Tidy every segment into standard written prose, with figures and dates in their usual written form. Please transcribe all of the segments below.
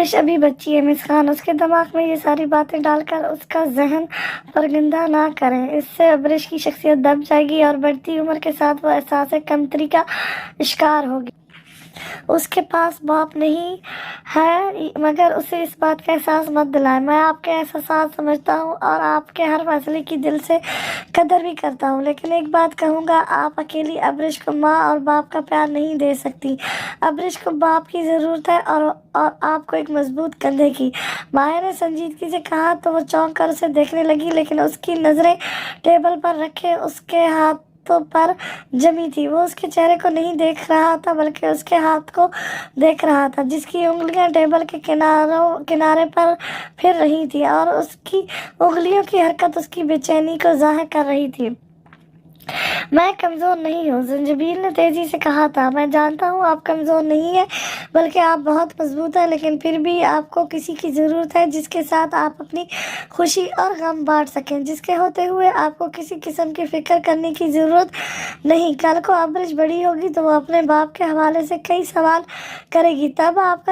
ابرش ابھی بچی ہے مس خان، اس کے دماغ میں یہ ساری باتیں ڈال کر اس کا ذہن پرگندہ نہ کریں، اس سے ابرش کی شخصیت دب جائے گی اور بڑھتی عمر کے ساتھ وہ احساس کمتری کا شکار ہوگی۔ اس کے پاس باپ نہیں ہے مگر اسے اس بات کا احساس مت دلائیں۔ میں آپ کے احساسات سمجھتا ہوں اور آپ کے ہر فیصلے کی دل سے قدر بھی کرتا ہوں، لیکن ایک بات کہوں گا، آپ اکیلی ابرش کو ماں اور باپ کا پیار نہیں دے سکتی۔ ابرش کو باپ کی ضرورت ہے اور آپ کو ایک مضبوط کندھے کی۔ مایا نے سنجیدگی سے کہا تو وہ چونک کر اسے دیکھنے لگی، لیکن اس کی نظریں ٹیبل پر رکھے اس کے ہاتھوں پر جمی تھی۔ وہ اس کے چہرے کو نہیں دیکھ رہا تھا بلکہ اس کے ہاتھ کو دیکھ رہا تھا، جس کی انگلیاں ٹیبل کے کنارے پر پھر رہی تھی اور اس کی انگلیوں کی حرکت اس کی بے چینی کو ظاہر کر رہی تھی۔ میں کمزور نہیں ہوں، زنجبیل نے تیزی سے کہا تھا۔ میں جانتا ہوں آپ کمزور نہیں ہیں بلکہ آپ بہت مضبوط ہیں، لیکن پھر بھی آپ کو کسی کی ضرورت ہے جس کے ساتھ آپ اپنی خوشی اور غم بانٹ سکیں، جس کے ہوتے ہوئے آپ کو کسی قسم کی فکر کرنے کی ضرورت نہیں۔ کل کو ابرش بڑی ہوگی تو وہ اپنے باپ کے حوالے سے کئی سوال کرے گی، تب آپ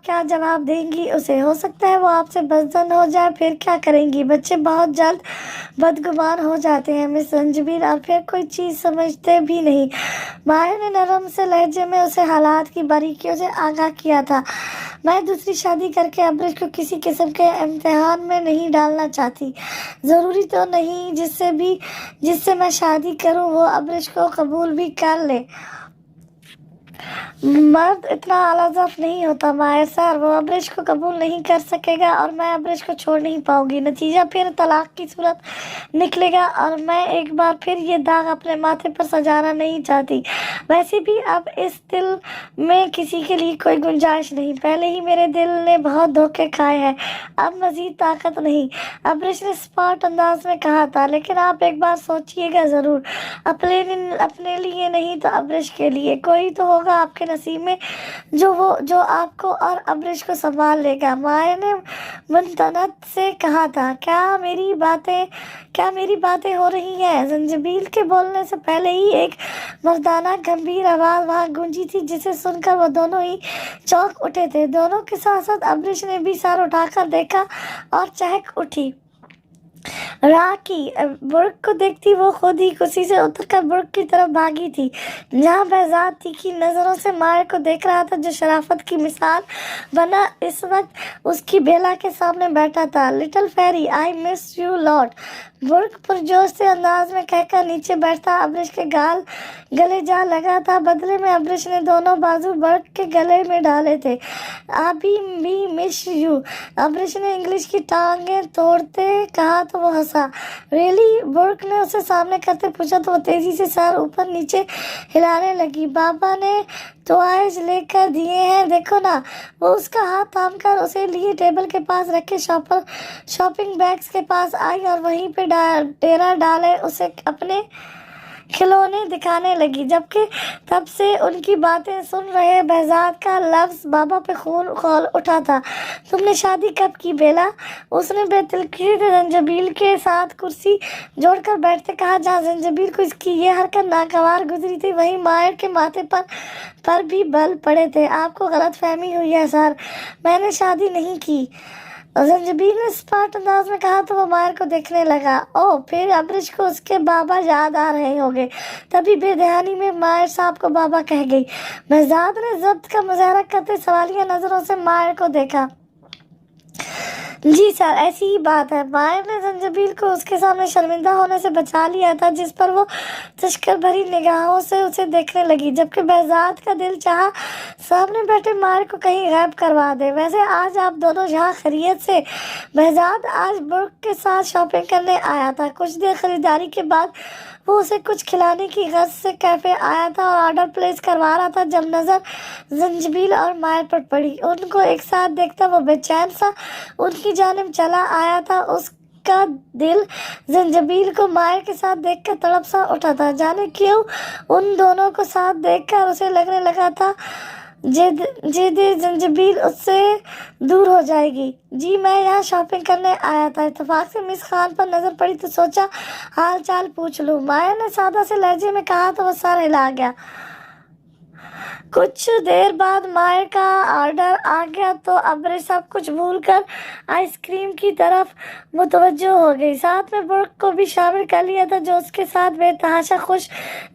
کیا جواب دیں گی اسے؟ ہو سکتا ہے وہ آپ سے بزدل ہو جائے، پھر کیا کریں گی؟ بچے بہت جلد بدگمان ہو جاتے ہیں مس زنجبیل، اور پھر کوئی چیز سمجھتے بھی نہیں۔ ماہر نے نرم سے لہجے میں اسے حالات کی باریکیوں سے آگاہ کیا تھا۔ میں دوسری شادی کر کے ابرش کو کسی قسم کے امتحان میں نہیں ڈالنا چاہتی۔ ضروری تو نہیں جس سے میں شادی کروں وہ ابرش کو قبول بھی کر لے۔ مرد اتنا اعلیٰ ضعف نہیں ہوتا ماہر صاحب، وہ ابرش کو قبول نہیں کر سکے گا اور میں ابرش کو چھوڑ نہیں پاؤں گی، نتیجہ پھر طلاق کی صورت نکلے گا اور میں ایک بار پھر یہ داغ اپنے ماتھے پر سجانا نہیں چاہتی۔ ویسے بھی اب اس دل میں کسی کے لیے کوئی گنجائش نہیں، پہلے ہی میرے دل نے بہت دھوکے کھائے ہیں، اب مزید طاقت نہیں، ابرش نے سپاٹ انداز میں کہا تھا۔ لیکن آپ ایک بار سوچیے گا ضرور، اپنے لیے نہیں تو ابرش کے لیے، کوئی تو ہوگا آپ کے نصیب میں جو آپ کو اور ابرش کو سنبھال لے گا۔ مایا نے منتنت سے کہا تھا۔ کیا میری باتیں ہو رہی ہیں؟ زنجبیل کے بولنے سے پہلے ہی ایک مردانہ گمبھیر آواز وہاں گونجی تھی، جسے سن کر وہ دونوں ہی چونک اٹھے تھے۔ دونوں کے ساتھ ساتھ ابرش نے بھی سر اٹھا کر دیکھا اور چہک اٹھی۔ راکی برق کو دیکھتی وہ خود ہی کرسی سے اتر کر برق کی طرف بھاگی تھی، جہاں بہزاد تیکھی نظروں سے ماہر کو دیکھ رہا تھا، جو شرافت کی مثال بنا اس وقت اس کی بیلا کے سامنے بیٹھا تھا۔ Little fairy, I miss you lot, برق پرجوش سے انداز میں کہہ کر نیچے بیٹھتا ابرش کے گلے جا لگا تھا۔ بدلے میں ابرش نے دونوں بازو برق کے گلے میں ڈالے تھے۔ ابھی بھی مس یو، ابرش نے انگلش کی ٹانگیں توڑتے کہا تو وہ ہنسا۔ ریئلی، برق نے اسے سامنے کرتے پوچھا تو وہ تیزی سے سر اوپر نیچے ہلانے لگی۔ بابا نے ٹوائز لے کر دیے ہیں، دیکھو نا۔ وہ اس کا ہاتھ تھام کر اسے لیے ٹیبل کے پاس رکھے شاپنگ بیگز کے پاس آئی اور وہیں پہ ڈیرا ڈالے اسے اپنے کھلونے دکھانے لگی، جبکہ تب سے ان کی باتیں سن رہے بہزاد کا لفظ بابا پہ خون کھول اٹھا تھا۔ تم نے شادی کب کی بیلا؟ اس نے بے تلخی سے زنجبیل کے ساتھ کرسی جوڑ کر بیٹھتے کہا۔ جہاں زنجبیل کو اس کی یہ حرکت ناگوار گزری تھی، وہیں ماہر کے ماتھے پر بھی بل پڑے تھے۔ آپ کو غلط فہمی ہوئی ہے سر، میں نے شادی نہیں کی، زنجبیل نے سپاٹ انداز میں کہا تو وہ ماہر کو دیکھنے لگا۔ اوہ، پھر ابرش کو اس کے بابا یاد آ رہے ہوں گے، تبھی بے دہانی میں ماہر صاحب کو بابا کہہ گئی۔ بہزاد نے ضبط کا مظاہرہ کرتے سوالیہ نظروں سے ماہر کو دیکھا۔ جی سر، ایسی ہی بات ہے۔ ماہر نے زنجبیل کو اس کے سامنے شرمندہ ہونے سے بچا لیا تھا، جس پر وہ تشکر بھری نگاہوں سے اسے دیکھنے لگی، جبکہ بہزاد کا دل چاہا سامنے بیٹھے ماہر کو کہیں غائب کروا دے۔ ویسے آج آپ دونوں یہاں خیریت سے؟ بہزاد آج برق کے ساتھ شاپنگ کرنے آیا تھا۔ کچھ دیر خریداری کے بعد وہ اسے کچھ کھلانے کی غرض سے کیفے آیا تھا اور آرڈر پلیس کروا رہا تھا، جب نظر زنجبیل اور ماہر پر پڑی۔ ان کو ایک ساتھ دیکھتا وہ بے چین سا ان کی جانب چلا آیا تھا۔ اس کا دل زنجبیل کو ماہر کے ساتھ دیکھ کر تڑپ سا اٹھا تھا، جانے کیوں ان دونوں کو ساتھ دیکھ کر اسے لگنے لگا تھا جیدے زنجبیل اس سے دور ہو جائے گی۔ جی، میں یہاں شاپنگ کرنے آیا تھا، اتفاق سے مس خان پر نظر پڑی تو سوچا حال چال پوچھ لوں، ماہر نے سادہ سے لہجے میں کہا تو وہ سر ہلا گیا۔ कुछ देर बाद मायर का ऑर्डर आ गया तो अब्रे सब कुछ भूलकर आइसक्रीम की तरफ मुतवज्जो हो गई। साथ में बुर्क को भी शामिल कर लिया था जो उसके साथ बेतहाशा खुश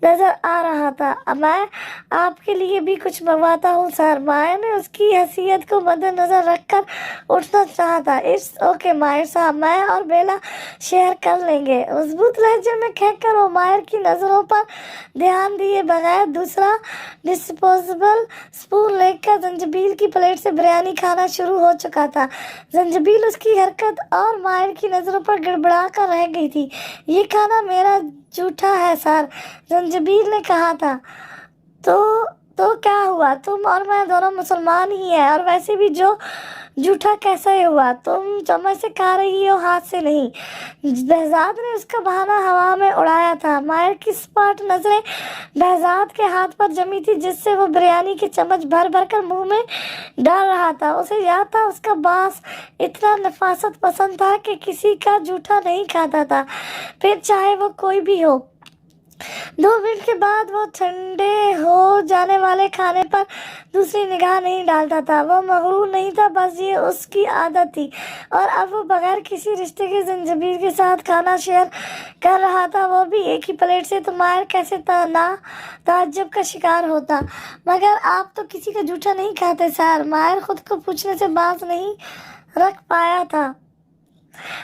नजर आ रहा था। मैं आपके लिए भी कुछ मंगवाता हूँ सर। मायर ने उसकी हैसियत को मद्देनजर रखकर उठना चाहा था। इट्स ओके मायर साहब, मैं और बेला शेयर कर लेंगे। मजबूत लहजे में कहकर वो मायर की नजरों पर ध्यान दिए बगैर दूसरा डिस्पोजेबल स्पून लेकर जंजबील की प्लेट से बिरयानी खाना शुरू हो चुका था। जंजबील उसकी हरकत और मायर की नजरों पर गड़बड़ा कर रह गई थी। ये खाना मेरा जूठा है सर, जंजबील ने कहा था। तो क्या हुआ, तुम और मैं दोनों मुसलमान ही हैं, और वैसे भी जो जूठा कैसे हुआ, तुम चम्मच से खा रही हो हाथ से नहीं। बहजाद ने उसका बहाना हवा में उड़ाया था। मायर की स्पाट नजरें बहजाद के हाथ पर जमी थी जिससे वो बिरयानी के चम्मच भर भर कर मुंह में डाल रहा था। उसे याद था उसका बास इतना नफासत पसंद था कि किसी का जूठा नहीं खाता था, फिर चाहे वो कोई भी हो। 2 मिनट के बाद वो ठंडे हो जाने वाले खाने पर दूसरी निगाह नहीं डालता था। वो मगरूर नहीं था, बस ये उसकी आदत थी। और अब वो बगैर किसी रिश्ते के जंजीर के साथ खाना शेयर कर रहा था, वो भी एक ही प्लेट से। तो मायर कैसे ताज्जुब का शिकार होता। मगर आप तो किसी का जूठा नहीं खाते सर, मायर खुद को पूछने से बात नहीं रख पाया था।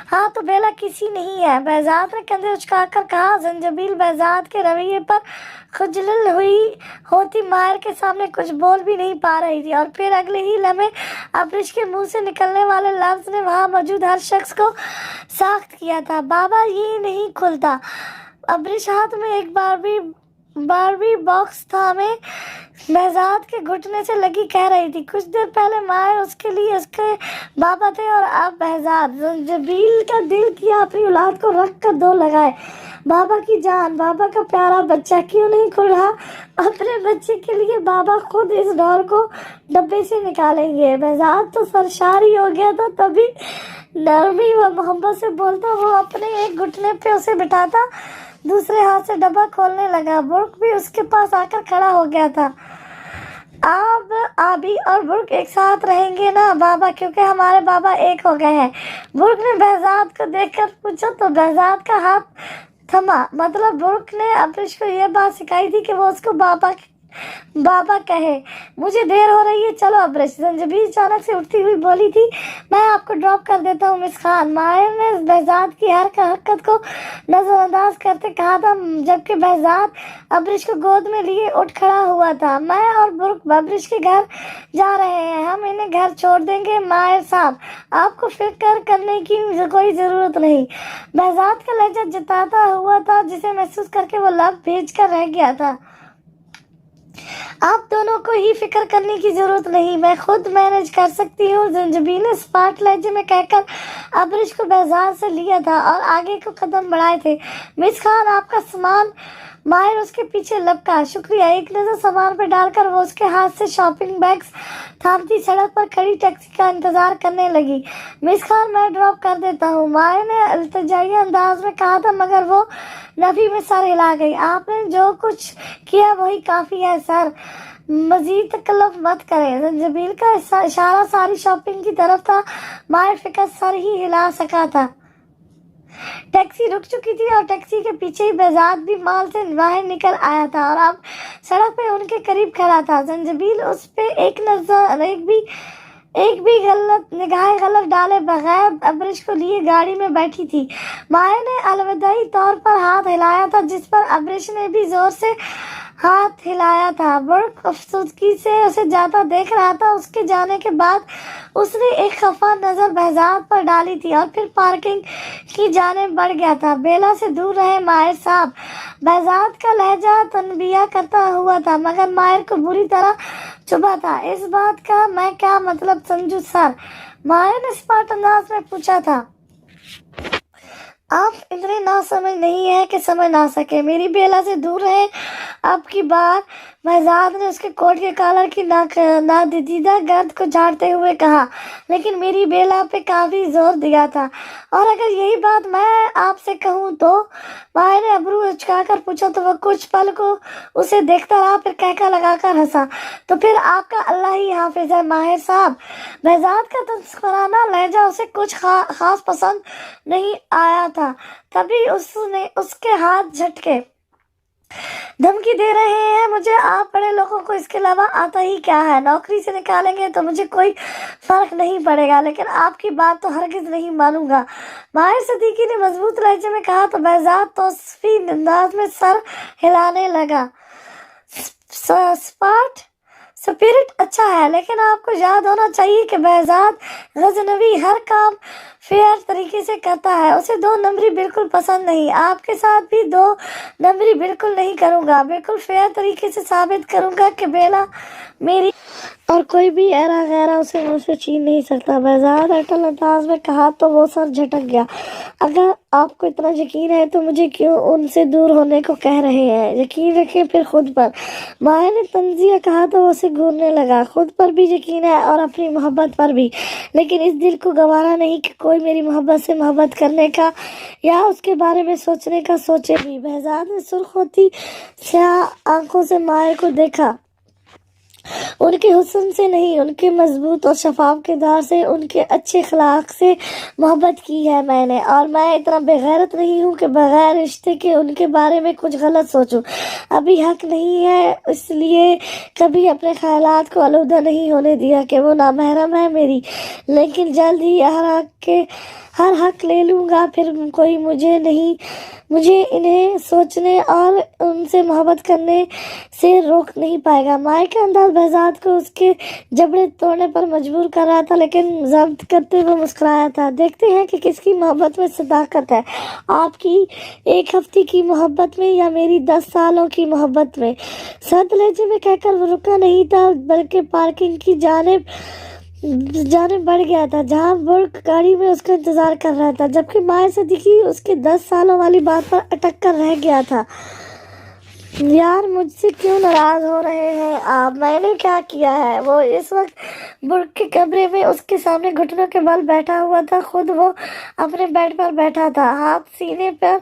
हाँ तो बेला किसी नहीं है, बहजाद ने कंधे उचकाकर कहा। जंजबील बहजाद के रवैये पर खुजल हुई होती मायर के सामने कुछ बोल भी नहीं पा रही थी, और फिर अगले ही लम्हे अब्रिश के मुंह से निकलने वाले लफ्ज ने वहां मौजूद हर शख्स को साख्त किया था। बाबा ये नहीं खुलता। अब्रिश हाथ में एक बारबी बॉक्स था में बहजाद के घुटने से लगी कह रही थी। कुछ देर पहले मायर उसके लिए उसके बाबा थे और अब बहजाद। जंजीबील का दिल किया अपनी औलाद को रख कर 2 लगाए। बाबा की जान, बाबा का प्यारा बच्चा क्यों नहीं खुल रहा। अपने बच्चे के लिए बाबा खुद इस डॉल को डब्बे से निकालेंगे। बहजाद तो सरशारी हो गया था, तभी नरमी व मोहब्बत से बोलता वो अपने एक घुटने पे उसे बिठाता, दूसरे हाथ से डब्बा खोलने लगा। बुर्क भी उसके पास आकर खड़ा हो गया था। अब आबी और बुर्क एक साथ रहेंगे ना बाबा, क्योंकि हमारे बाबा एक हो गए हैं। बुर्क ने बहजाद को देखकर पूछा तो बहजाद का हाथ थमा। मतलब बुर्क ने अब्रिश को यह बात सिखाई थी कि वो उसको बाबा कहे। मुझे देर हो रही है, चलो अब्रिश। जंजीर अचानक से उठती हुई बोली थी। मैं आपको ड्रॉप कर देता हूँ मिस खान। मायर ने बहजाद की हर हरकत को नजरअंदाज करते कहा था, जबकि बहजाद अब्रिश को गोद में लिए उठ खड़ा हुआ था। मैं और बुर्क अब्रिश के घर जा रहे हैं, हम इन्हें घर छोड़ देंगे। मायर साहब, आपको फिक्र करने की कोई जरूरत नहीं। बहजाद का लहजा जताता हुआ था जिसे महसूस करके वो लब भेज कर रह गया था। आप दोनों को ही फिक्र करने की जरूरत नहीं, मैं खुद मैनेज कर सकती हूँ। जंजीर ने स्पाट लहजे में कहकर अब्रिश को बहजाद से लिया था और आगे को कदम बढ़ाए थे। मिस खान आपका सामान। मायर उसके पीछे लपका। शुक्रिया। एक नजर सामान पर डालकर वो उसके हाथ से शॉपिंग बैग्स थामती सड़क पर खड़ी टैक्सी का इंतजार करने लगी। मिस खान मैं ड्रॉप कर देता हूँ, मायर ने इल्तिजाई अंदाज में कहा था, मगर वो नफी में सर हिला गई। आपने जो कुछ किया वही काफी है सर, मजीद तकल्लुफ मत करें। जंजीर का इशारा सारी शॉपिंग की तरफ था। मायर फिकर सर ही हिला सका था। टैक्सी रुक चुकी थी और टैक्सी के पीछे ही बहजाद भी माल से बाहर निकल आया था और अब सड़क पे उनके करीब खड़ा था। जंजीर उस पे एक भी गलत डाले बगैर अब्रिश को लिए गाड़ी में बैठी थी। माया ने अलविदाई तौर पर हाथ हिलाया था, जिस पर अब्रिश ने भी जोर से हाथ हिलाया था। बुर्क अफसोसगी से उसे जाता देख रहा था। उसके जाने के बाद उसने एक खफा नजर बहजाद पर डाली थी और फिर पार्किंग की जाने बढ़ गया था। बेला से दूर रहे मायर साहब। बहजाद का लहजा तनबिया करता हुआ था, मगर मायर को बुरी तरह चुभा था। इस बात का मैं क्या मतलब समझूं सर, मायर ने स्पष्ट अंदाज में पूछा था। आप इतने ना समझ नहीं है कि समझ ना सके। मेरी बेला से दूर रहे। अब की बार महजाद ने उसके कोट के कॉलर की नादीदा गर्द को झाड़ते हुए कहा, लेकिन मेरी बेला पे काफी जोर दिया था। और अगर यही बात मैं आपसे कहूँ तो? माए ने अबरू उचकाकर पूछा तो वह कुछ पल को उसे देखता रहा, फिर कहका लगाकर हंसा। तो फिर आपका अल्लाह ही हाफिज है माहिर साहब। महजाद का तस्कराना लहजा उसे कुछ खास पसंद नहीं आया था। तभी उसने उसके हाथ झटके। धमकी दे रहे हैं मुझे आप? बड़े लोगों को इसके अलावा आता ही क्या है? नौकरी से निकालेंगे तो मुझे कोई फर्क नहीं पड़ेगा, लेकिन आपकी बात तो हरगिज नहीं मानूंगा। माहिर सिद्दीकी ने मजबूत लहजे में कहा तो महजाद तौसीफी अंदाज में सर हिलाने लगा। स्पिरिट अच्छा है, लेकिन आपको याद होना चाहिए कि महजाद गजनवी हर काम फेयर तरीके से करता है। उसे 2 नंबरी बिल्कुल पसंद नहीं। आपके साथ भी 2 नंबरी बिल्कुल नहीं करूँगा। बिल्कुल फेयर तरीके से साबित करूँगा कि बेला मेरी और कोई भी ऐरा गैरा उसे मुझसे छीन नहीं सकता। महजाद अटल अंदाज में कहा तो वो सर झटक गया। अगर आपको इतना यकीन है तो मुझे क्यों उनसे दूर होने को कह रहे हैं? यकीन रखें फिर खुद पर। माया ने तंजिया कहा तो वो उसे घूरने लगा। खुद पर भी यकीन है और अपनी मोहब्बत पर भी, लेकिन इस दिल को गवारा नहीं कि कोई मेरी मोहब्बत से मोहब्बत करने का या उसके बारे में सोचने का सोचे भी। महजाद ने सुर्ख होती स्याह आंखों से माया को देखा। उनके हुस्न से नहीं, उनके मजबूत और शफाफ किरदार से, उनके अच्छे अखलाक से मोहब्बत की है मैंने। और मैं इतना बेगैरत नहीं हूँ कि बगैर रिश्ते के उनके बारे में कुछ गलत सोचूं। अभी हक नहीं है, इसलिए कभी अपने ख्यालात को आलूदा नहीं होने दिया कि वो नामहरम है मेरी। लेकिन जल्द ही हर हक ले लूँगा। फिर कोई मुझे इन्हें सोचने और उनसे मोहब्बत करने से रोक नहीं पाएगा। माए का अंदाज महजाद को उसके जबड़े तोड़ने पर मजबूर कर रहा था, लेकिन जब्त करते हुए मुस्कुराया था। देखते हैं कि किसकी मोहब्बत में सदाकत है, आपकी 1 हफ्ते की मोहब्बत में या मेरी 10 सालों की मोहब्बत में। सख्त लहजे में कहकर वो रुका नहीं था, बल्कि पार्किंग की जानिब बढ़ गया था, जहां बुर्क गाड़ी में उसका इंतजार कर रहा था, जबकि माए सिद्दीकी उसके 10 सालों वाली बात पर अटक कर रह गया था। यार मुझसे क्यों नाराज हो रहे हैं आप? मैंने क्या किया है? वो इस वक्त बुर्क के कमरे में उसके सामने घुटनों के बल बैठा हुआ था। खुद वो अपने बेड पर बैठा था, हाथ सीने पर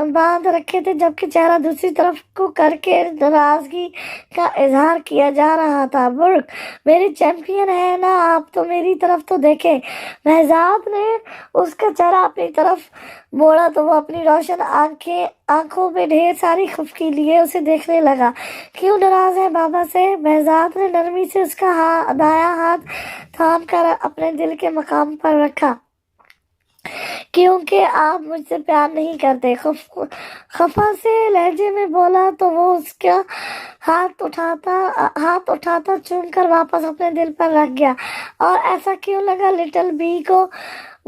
बांध रखे थे, जबकि चेहरा दूसरी तरफ को करके नाराजगी का इजहार किया जा रहा था। बुर्क मेरे चैंपियन है ना आप, तो मेरी तरफ तो देखें। महजाद ने उसका चेहरा अपनी तरफ मोड़ा तो वो अपनी रोशन आंखों में ढेर सारी खुफकी लिए उसे देखने लगा। क्यों नाराज है बाबा से? महजाद ने नरमी से उसका दाया हाथ थाम कर अपने दिल के मकाम पर रखा। क्योंकि आप मुझसे प्यार नहीं करते, खफा से लहजे में बोला तो वो उसका हाथ उठाता चूम कर वापस अपने दिल पर रख गया। और ऐसा क्यों लगा लिटिल बी को?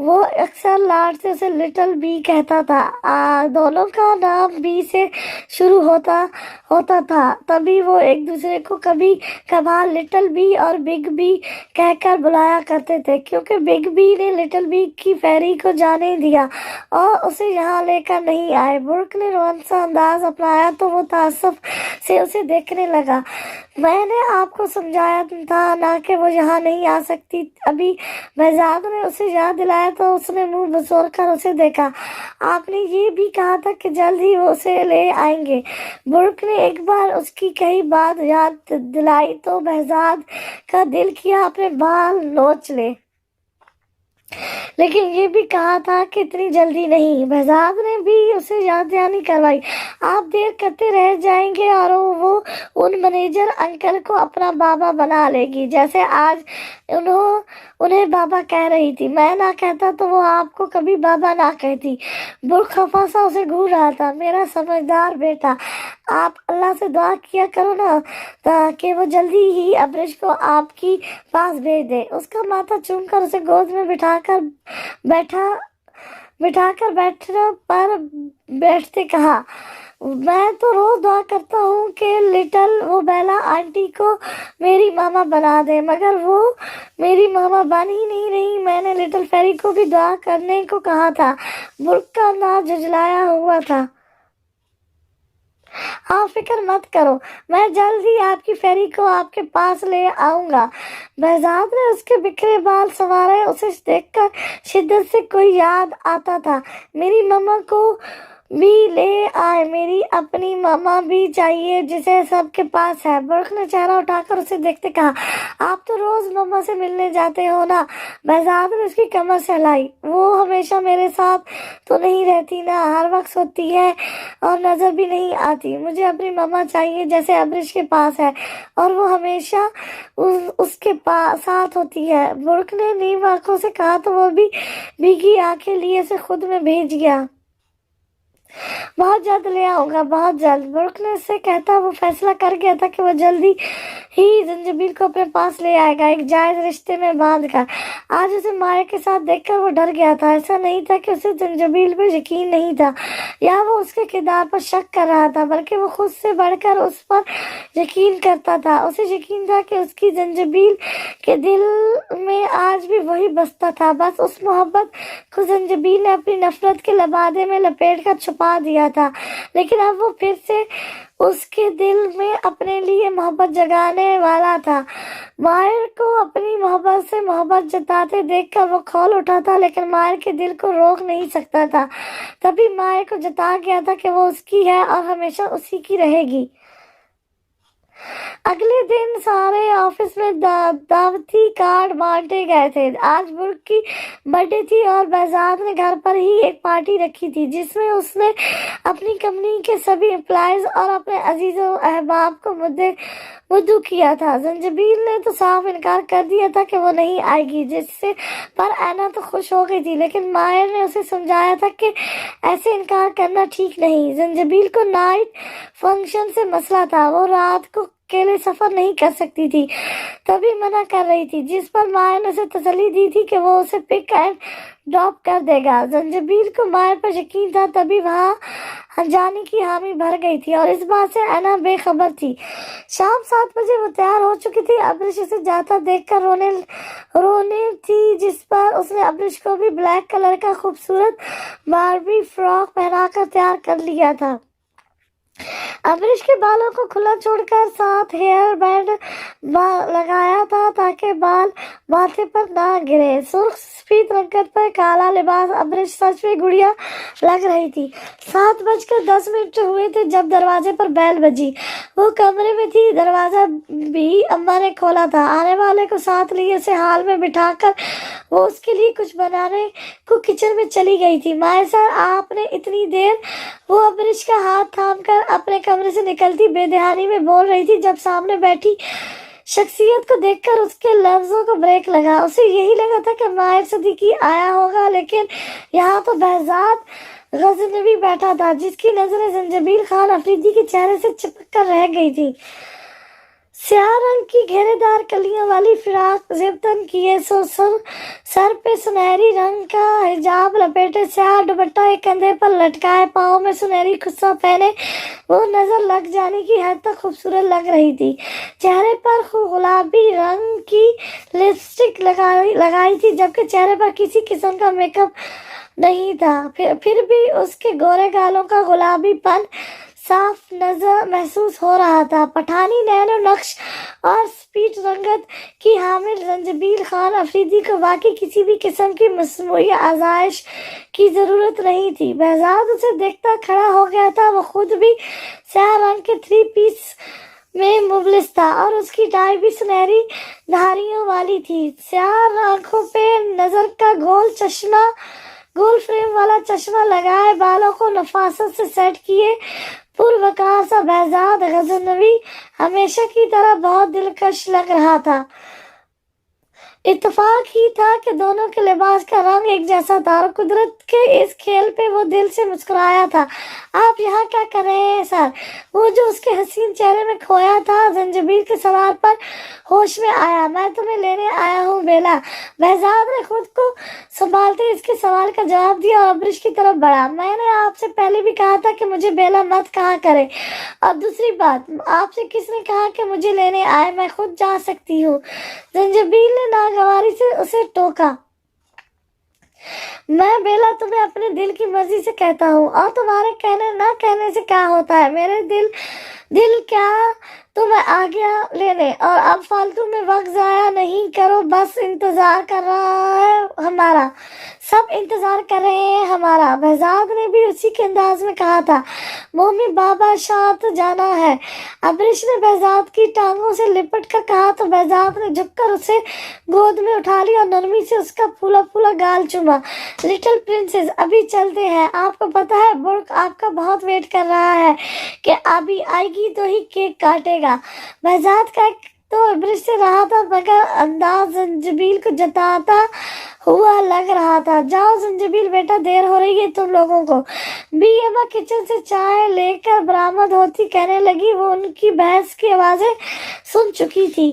वो अक्सर लाड से उसे लिटिल बी कहता था। दोनों का नाम बी से शुरू होता था, तभी वो एक दूसरे को कभी कभार लिटिल बी और बिग बी कहकर बुलाया करते थे, क्योंकि बिग बी ने लिटिल बी की फेरी को जाने दिया और उसे यहाँ लेकर नहीं आए। बुर्क ने रोहन सा अंदाज अपनाया तो वो तासुफ से उसे देखने लगा। मैंने आपको समझाया था ना कि वो यहाँ नहीं आ सकती। अभी महजाद ने उसे याद दिलाया तो उसने मुंह बसोर कर उसे देखा। आपने ये भी कहा था कि जल्द ही वो उसे ले आएंगे। बुर्क ने एक बार उसकी कही बात याद दिलाई तो महजाद का दिल किया अपने बाल नोच ले, लेकिन ये भी कहा था कि इतनी जल्दी नहीं। महजाद ने भी उसे याद दहानी करवाई। आप देर करते रह जाएंगे और वो उन मैनेजर अंकल को अपना बाबा बना लेगी, जैसे आज उन्हें बाबा कह रही थी। मैं ना कहता तो वो आपको कभी बाबा ना कहती। बुर्क खफा सा उसे घूर रहा था। मेरा समझदार बेटा, आप अल्लाह से दुआ किया करो ना ताकि वो जल्दी ही अब्रिश को आपकी पास भेज दे। उसका माथा चूमकर उसे गोद में बैठते कहा, मैं तो रोज दुआ करता हूँ कि लिटिल वो बेला आंटी को मेरी मामा बना दे, मगर वो मेरी मामा बन ही नहीं रही। मैंने लिटिल फेरी को भी दुआ करने को कहा था। बुर्क का अंदाज झुंझलाया हुआ था। آپ فکر مت کرو، میں جلد ہی آپ کی فیری کو آپ کے پاس لے آؤں گا۔ بہزاد نے اس کے بکھرے بال سنوارے۔ اسے دیکھ کر شدت سے کوئی یاد آتا تھا۔ میری ماما کو بھی لے آئے، میری اپنی ماما بھی چاہیے جسے سب کے پاس ہے۔ برق نے چہرہ اٹھا کر اسے دیکھتے کہا، آپ تو روز ماما سے ملنے جاتے ہو نا؟ بہزاد نے اس کی کمر سہلائی۔ وہ ہمیشہ میرے ساتھ تو نہیں رہتی نا، ہر وقت سوتی ہے اور نظر بھی نہیں آتی۔ مجھے اپنی ماما چاہیے جیسے ابرش کے پاس ہے، اور وہ ہمیشہ اس کے ساتھ ہوتی ہے۔ برق نے نیم آنکھوں سے کہا تو وہ بھی بھیگی آنکھیں لیے اسے خود میں بھیج گیا۔ بہت جلد لے آؤں گا، بہت جلد۔ برق نے اسے کہتا وہ فیصلہ کر گیا تھا کہ وہ جلدی ہی زنجبیل کو اپنے پاس لے آئے گا، ایک جائز رشتے میں باندھ کر۔ آج اسے مائر کے ساتھ دیکھ کر وہ ڈر گیا تھا۔ ایسا نہیں تھا کہ اسے زنجبیل پر یقین نہیں تھا یا وہ اس کے کردار پر شک کر رہا تھا، بلکہ وہ خود سے بڑھ کر اس پر یقین کرتا تھا۔ اسے یقین تھا کہ اس کی زنجبیل کے دل میں آج بھی وہی بستا تھا، بس اس محبت کو زنجبیل نے اپنی نفرت کے لبادے میں لپیٹ کر چھپا دیا تھا، لیکن اب وہ پھر سے اس کے دل میں اپنے لیے محبت جگانے والا تھا۔ مائر کو اپنی محبت سے محبت جتاتے دیکھ کر وہ کھول اٹھا تھا، لیکن مائر کے دل کو روک نہیں سکتا تھا۔ تبھی مائر کو جتا گیا تھا کہ وہ اس کی ہے اور ہمیشہ اسی کی رہے گی۔ اگلے دن سارے آفس میں دعوتی کارڈ بانٹے گئے تھے۔ آج برق کی برتھ ڈے تھی اور بہزاد نے گھر پر ہی ایک پارٹی رکھی تھی جس میں اس نے اپنی کمپنی کے سبھی امپلائیز اور اپنے عزیز و احباب کو مدعو کیا تھا۔ زنجبیل نے تو صاف انکار کر دیا تھا کہ وہ نہیں آئے گی، جس سے پر اینا تو خوش ہو گئی تھی، لیکن مائر نے اسے سمجھایا تھا کہ ایسے انکار کرنا ٹھیک نہیں۔ زنجبیل کو نائٹ فنکشن سے مسئلہ تھا، وہ رات کو اکیلے سفر نہیں کر سکتی تھی، تبھی منع کر رہی تھی، جس پر مائر نے اسے تسلی دی تھی کہ وہ اسے پک اینڈ ڈراپ کر دے گا۔ زنجبیل کو مائر پر یقین تھا، تبھی وہاں جانے کی حامی بھر گئی تھی، اور اس بات سے اینا بے خبر تھی۔ شام 7 بجے وہ تیار ہو چکی تھی۔ ابرش اسے جاتا دیکھ کر رونے تھی، جس پر اس نے ابرش کو بھی بلیک کلر کا خوبصورت باربی فراک پہنا کر تیار کر لیا تھا۔ ابرش کے بالوں کو کھلا چھوڑ کر ساتھ ہیئر بینڈ لگایا تھا تاکہ بال ماتھے پر نہ گرے۔ سرخ سفید رنگت پر کالا لباس ابرش سچ میں گڑیا لگ رہی تھی۔ 7:10 ہوئے تھے جب دروازے پر بیل بجی۔ وہ کمرے میں تھی، دروازہ بھی اماں نے کھولا تھا۔ آنے والے کو ساتھ لیے اسے ہال میں بٹھا کر وہ اس کے لیے کچھ بنانے کو کچن میں چلی گئی تھی۔ مائر صاحب آپ نے اتنی دیر؟ وہ ابرش کا ہاتھ تھام کر اپنے کمرے سے نکلتی بے دہانی میں بول رہی تھی جب سامنے بیٹھی شخصیت کو دیکھ کر اس کے لفظوں کو بریک لگا۔ اسے یہی لگا تھا کہ مائر صدیقی آیا ہوگا، لیکن یہاں تو بہزاد غزنوی بیٹھا تھا جس کی نظریں زنجبیل خان افریدی کے چہرے سے چپک کر رہ گئی تھی۔ سیاہ رنگ کی گھیرے دار کلیوں والی فراق زیبتن کیے سر پہ سنہری رنگ کا حجاب لپیٹے، سیاہ دوپٹہ ایک کندھے پر لٹکائے، پاؤں میں سنہری خصہ پہنے وہ نظر لگ جانے کی حد تک خوبصورت لگ رہی تھی۔ چہرے پر گلابی رنگ کی لپسٹک لگائی تھی، جبکہ چہرے پر کسی قسم کا میک اپ نہیں تھا، پھر بھی اس کے گورے گالوں کا گلابی پن صاف نظر محسوس ہو رہا تھا۔ پٹھانی نین و نقش اور سپیڈ رنگت کی حامل زنجبیل خان افریدی کو واقعی کسی بھی قسم کی مصنوعی آزائش کی ضرورت نہیں تھی۔ بہزاد اسے دیکھتا کھڑا ہو گیا تھا۔ وہ خود بھی سیاہ رنگ کے 3 پیس میں ملبس تھا اور اس کی ٹائی بھی سنہری دھاریوں والی تھی۔ سیاہ آنکھوں پہ نظر کا گول فریم والا چشمہ لگائے، بالوں کو نفاست سے سیٹ کیے پروقار سا بہزاد غزنوی ہمیشہ کی طرح بہت دلکش لگ رہا تھا۔ اتفاق ہی تھا کہ دونوں کے لباس کا رنگ ایک جیسا تھا اور قدرت کے اس کھیل پہ وہ دل سے مسکرایا تھا۔ آپ یہاں کیا کر رہے ہیں سر؟ وہ جو اس کے حسین چہرے میں کھویا تھا زنجبیل کے سوال پر ہوش میں آیا۔ میں تمہیں لینے آیا ہوں بیلا۔ بہزاد نے خود کو سنبھالتے اس کے سوال کا جواب دیا اور ابرش کی طرف بڑھا۔ میں نے آپ سے پہلے بھی کہا تھا کہ مجھے بیلا مت کہا کرے، اور دوسری بات، آپ سے کس نے کہا کہ مجھے لینے آئے؟ میں خود جا سکتی ہوں۔ زنجبیل نے ناگواری سے اسے ٹوکا۔ मैं बेला तुम्हें अपने दिल की मर्जी से कहता हूँ, और तुम्हारे कहने ना कहने से क्या होता है। मेरे दिल क्या तुम्हें आ गया लेने, और अब फालतू में वक्त जाया नहीं करो, बस इंतजार कर रहा है हमारा, सब इंतजार कर रहे हैं हमारा। बहजाद ने भी उसी के अंदाज में कहा था। मम्मी बाबा साथ जाना है। अब्रिश ने बहजाद की टांगों से लिपट कर कहा तो बहजाद ने झुककर उसे गोद में उठा लिया और नरमी से उसका फूला फूला गाल चूमा। लिटिल प्रिंसेस, अभी चलते हैं, आपको पता है बुर्क आपका बहुत वेट कर रहा है कि अभी आएगी तो ही केक काटेगा। बहजाद का तो अब्रिश से रहा था, मगर अंदाज जंजीबील को जताता हुआ लग रहा था। जाओ जंजीबील बेटा, देर हो रही है तुम लोगों को। बी अम्मा किचन से चाय लेकर बरामद होती कहने लगी, वो उनकी बहस की आवाजें सुन चुकी थी।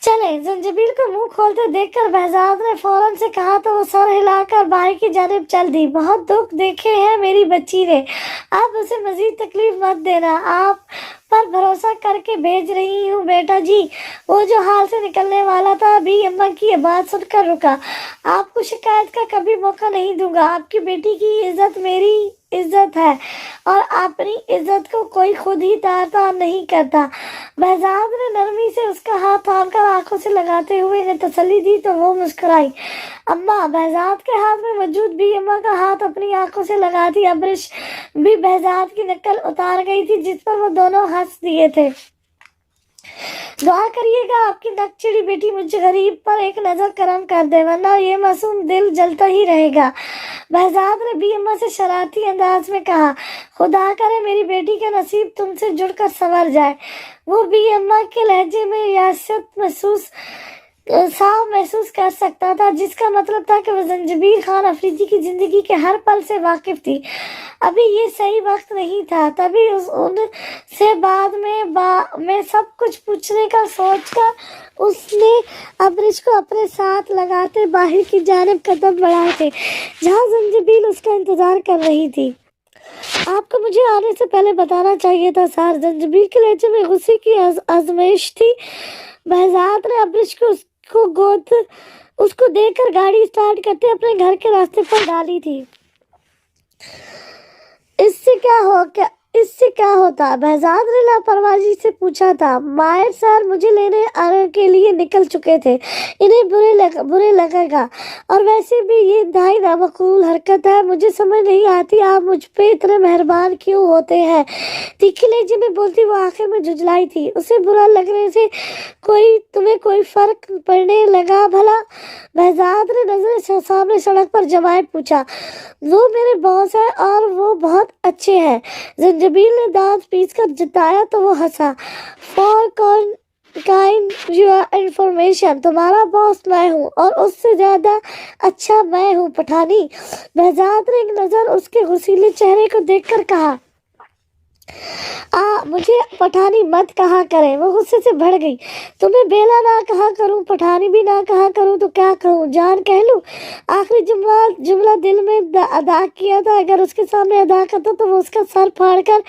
चले। जंजीबील को मुंह खोलते देखकर बहजाद ने फौरन से कहा तो वो सर हिलाकर भाई की जानिब चल दी। बहुत दुख देखे हैं मेरी बच्ची ने, आप उसे मजीद तकलीफ मत देना, आप पर भरोसा करके भेज रही हूँ बेटा जी। वो जो हाल से निकलने वाला था अभी अम्मा की बात सुनकर रुका। आपको शिकायत का कभी मौका नहीं दूंगा। आपकी बेटी की इज्जत मेरी इज्जत है और अपनी इज्जत को कोई खुद ही तार नहीं करता। बहजाद ने नरमी से उसका हाथ थामकर आंखों से लगाते हुए ने तसल्ली दी तो वो मुस्कुराई। अम्मा, बहजाद के हाथ में मौजूद भी अम्मा का हाथ अपनी आंखों से लगाती अब्रिश भी बहजाद की नकल उतार गई थी, जिस पर वो दोनों हंस दिए थे। दुआ करिएगा आपकी नकचिड़ी बेटी मुझ गरीब पर एक नजर करम कर दे, वरना ये मासूम दिल जलता ही रहेगा। बहजाद ने बी अम्मा से शरारती अंदाज में कहा, खुदा करे मेरी बेटी का नसीब तुमसे जुड़कर संवर जाए। वो बी अम्मा के लहजे में रियासत साफ महसूस कर सकता था, जिसका मतलब था कि वो जंजीबील खान अफरीदी की जिंदगी के हर पल से वाकिफ थी। अभी ये सही वक्त नहीं था। तभी उनसे बाद में सब कुछ पूछने का सोचकर उसने अब्रिश को अपने साथ लगाते बाहर की जानिब कदम बढ़ाए थे, जहाँ जंजीबील उसका इंतजार कर रही थी। आपको मुझे आने से पहले बताना चाहिए था सर। जंजीबील के लहजे में गुस्से की आजमाइश थी। बहजाद ने अब्रिश को उसको देखकर गाड़ी स्टार्ट करते अपने घर के रास्ते पर डाली थी। इससे क्या होता? बहजाद ने लापरवाही से पूछा था। मायर सर मुझे लेने आने के लिए निकल चुके थे, इन्हें बुरे लगेगा, और वैसे भी ये इंतहाई नामकूल हरकत है। मुझे समझ नहीं आती आप मुझ पे इतने मेहरबान क्यों होते हैं। तीखे लहजे में बोलती वो आंखें में झुंझलाई थी। उसे बुरा लगने से तुम्हें कोई फर्क पड़ने लगा भला? बहजाद ने नजर सामने सड़क पर जमाए पूछा। वो मेरे बॉस है और वो बहुत अच्छे हैं। जंजीबील ने दांत पीसकर जताया तो वो हंसा। फॉर काइंड योर इन्फॉर्मेशन, तुम्हारा बॉस मैं हूँ और उससे ज्यादा अच्छा मैं हूँ पठानी। बहजाद ने एक नजर उसके गुस्सीले चेहरे को देखकर कहा, मुझे पठानी मत कहा करें। वो गुस्से से भड़ गई। तुम्हें बेला ना कहा करूं, पठानी भी ना कहा करूं तो क्या कहूं? जान कह लूं? आखिरी जुमला दिल में अदा किया था। अगर उसके सामने अदा करता तो वो उसका सर फाड़कर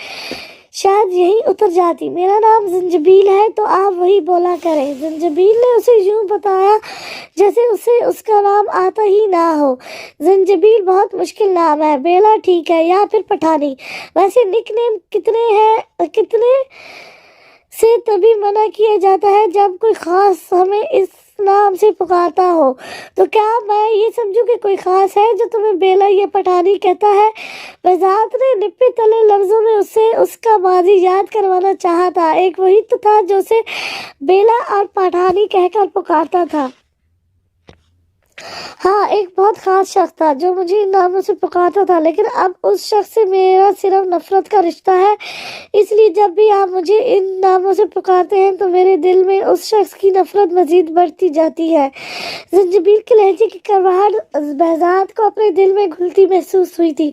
शायद यही उतर जाती। मेरा नाम जंजीबील है तो आप वही बोला करें। जंजीबील ने उसे यूं बताया जैसे उसे उसका नाम आता ही ना हो। जंजीबील बहुत मुश्किल नाम है। बेला ठीक है, या फिर पठानी। वैसे निकनेम कितने से तभी मना किया जाता है जब कोई खास हमें इस नाम से पुकारता हो। तो क्या मैं ये समझूं कि कोई खास है जो तुम्हें बेला या पठानी कहता है? बहजाद ने निप्पे तले लफ्जों में उससे उसका माजी याद करवाना चाहा था। एक वही तो था जो उसे बेला और पठानी कहकर पुकारता था। हाँ, एक बहुत खास शख्स था जो मुझे इन नामों से पुकारता था, लेकिन अब उस शख्स से मेरा सिर्फ नफरत का रिश्ता है। इसलिए जब भी आप मुझे इन नामों से पुकारते हैं तो मेरे दिल में उस शख्स की नफरत मजीद बढ़ती जाती है। जंजीबील के लहजे की करवाहट बहजाद को अपने दिल में घुलती महसूस हुई थी।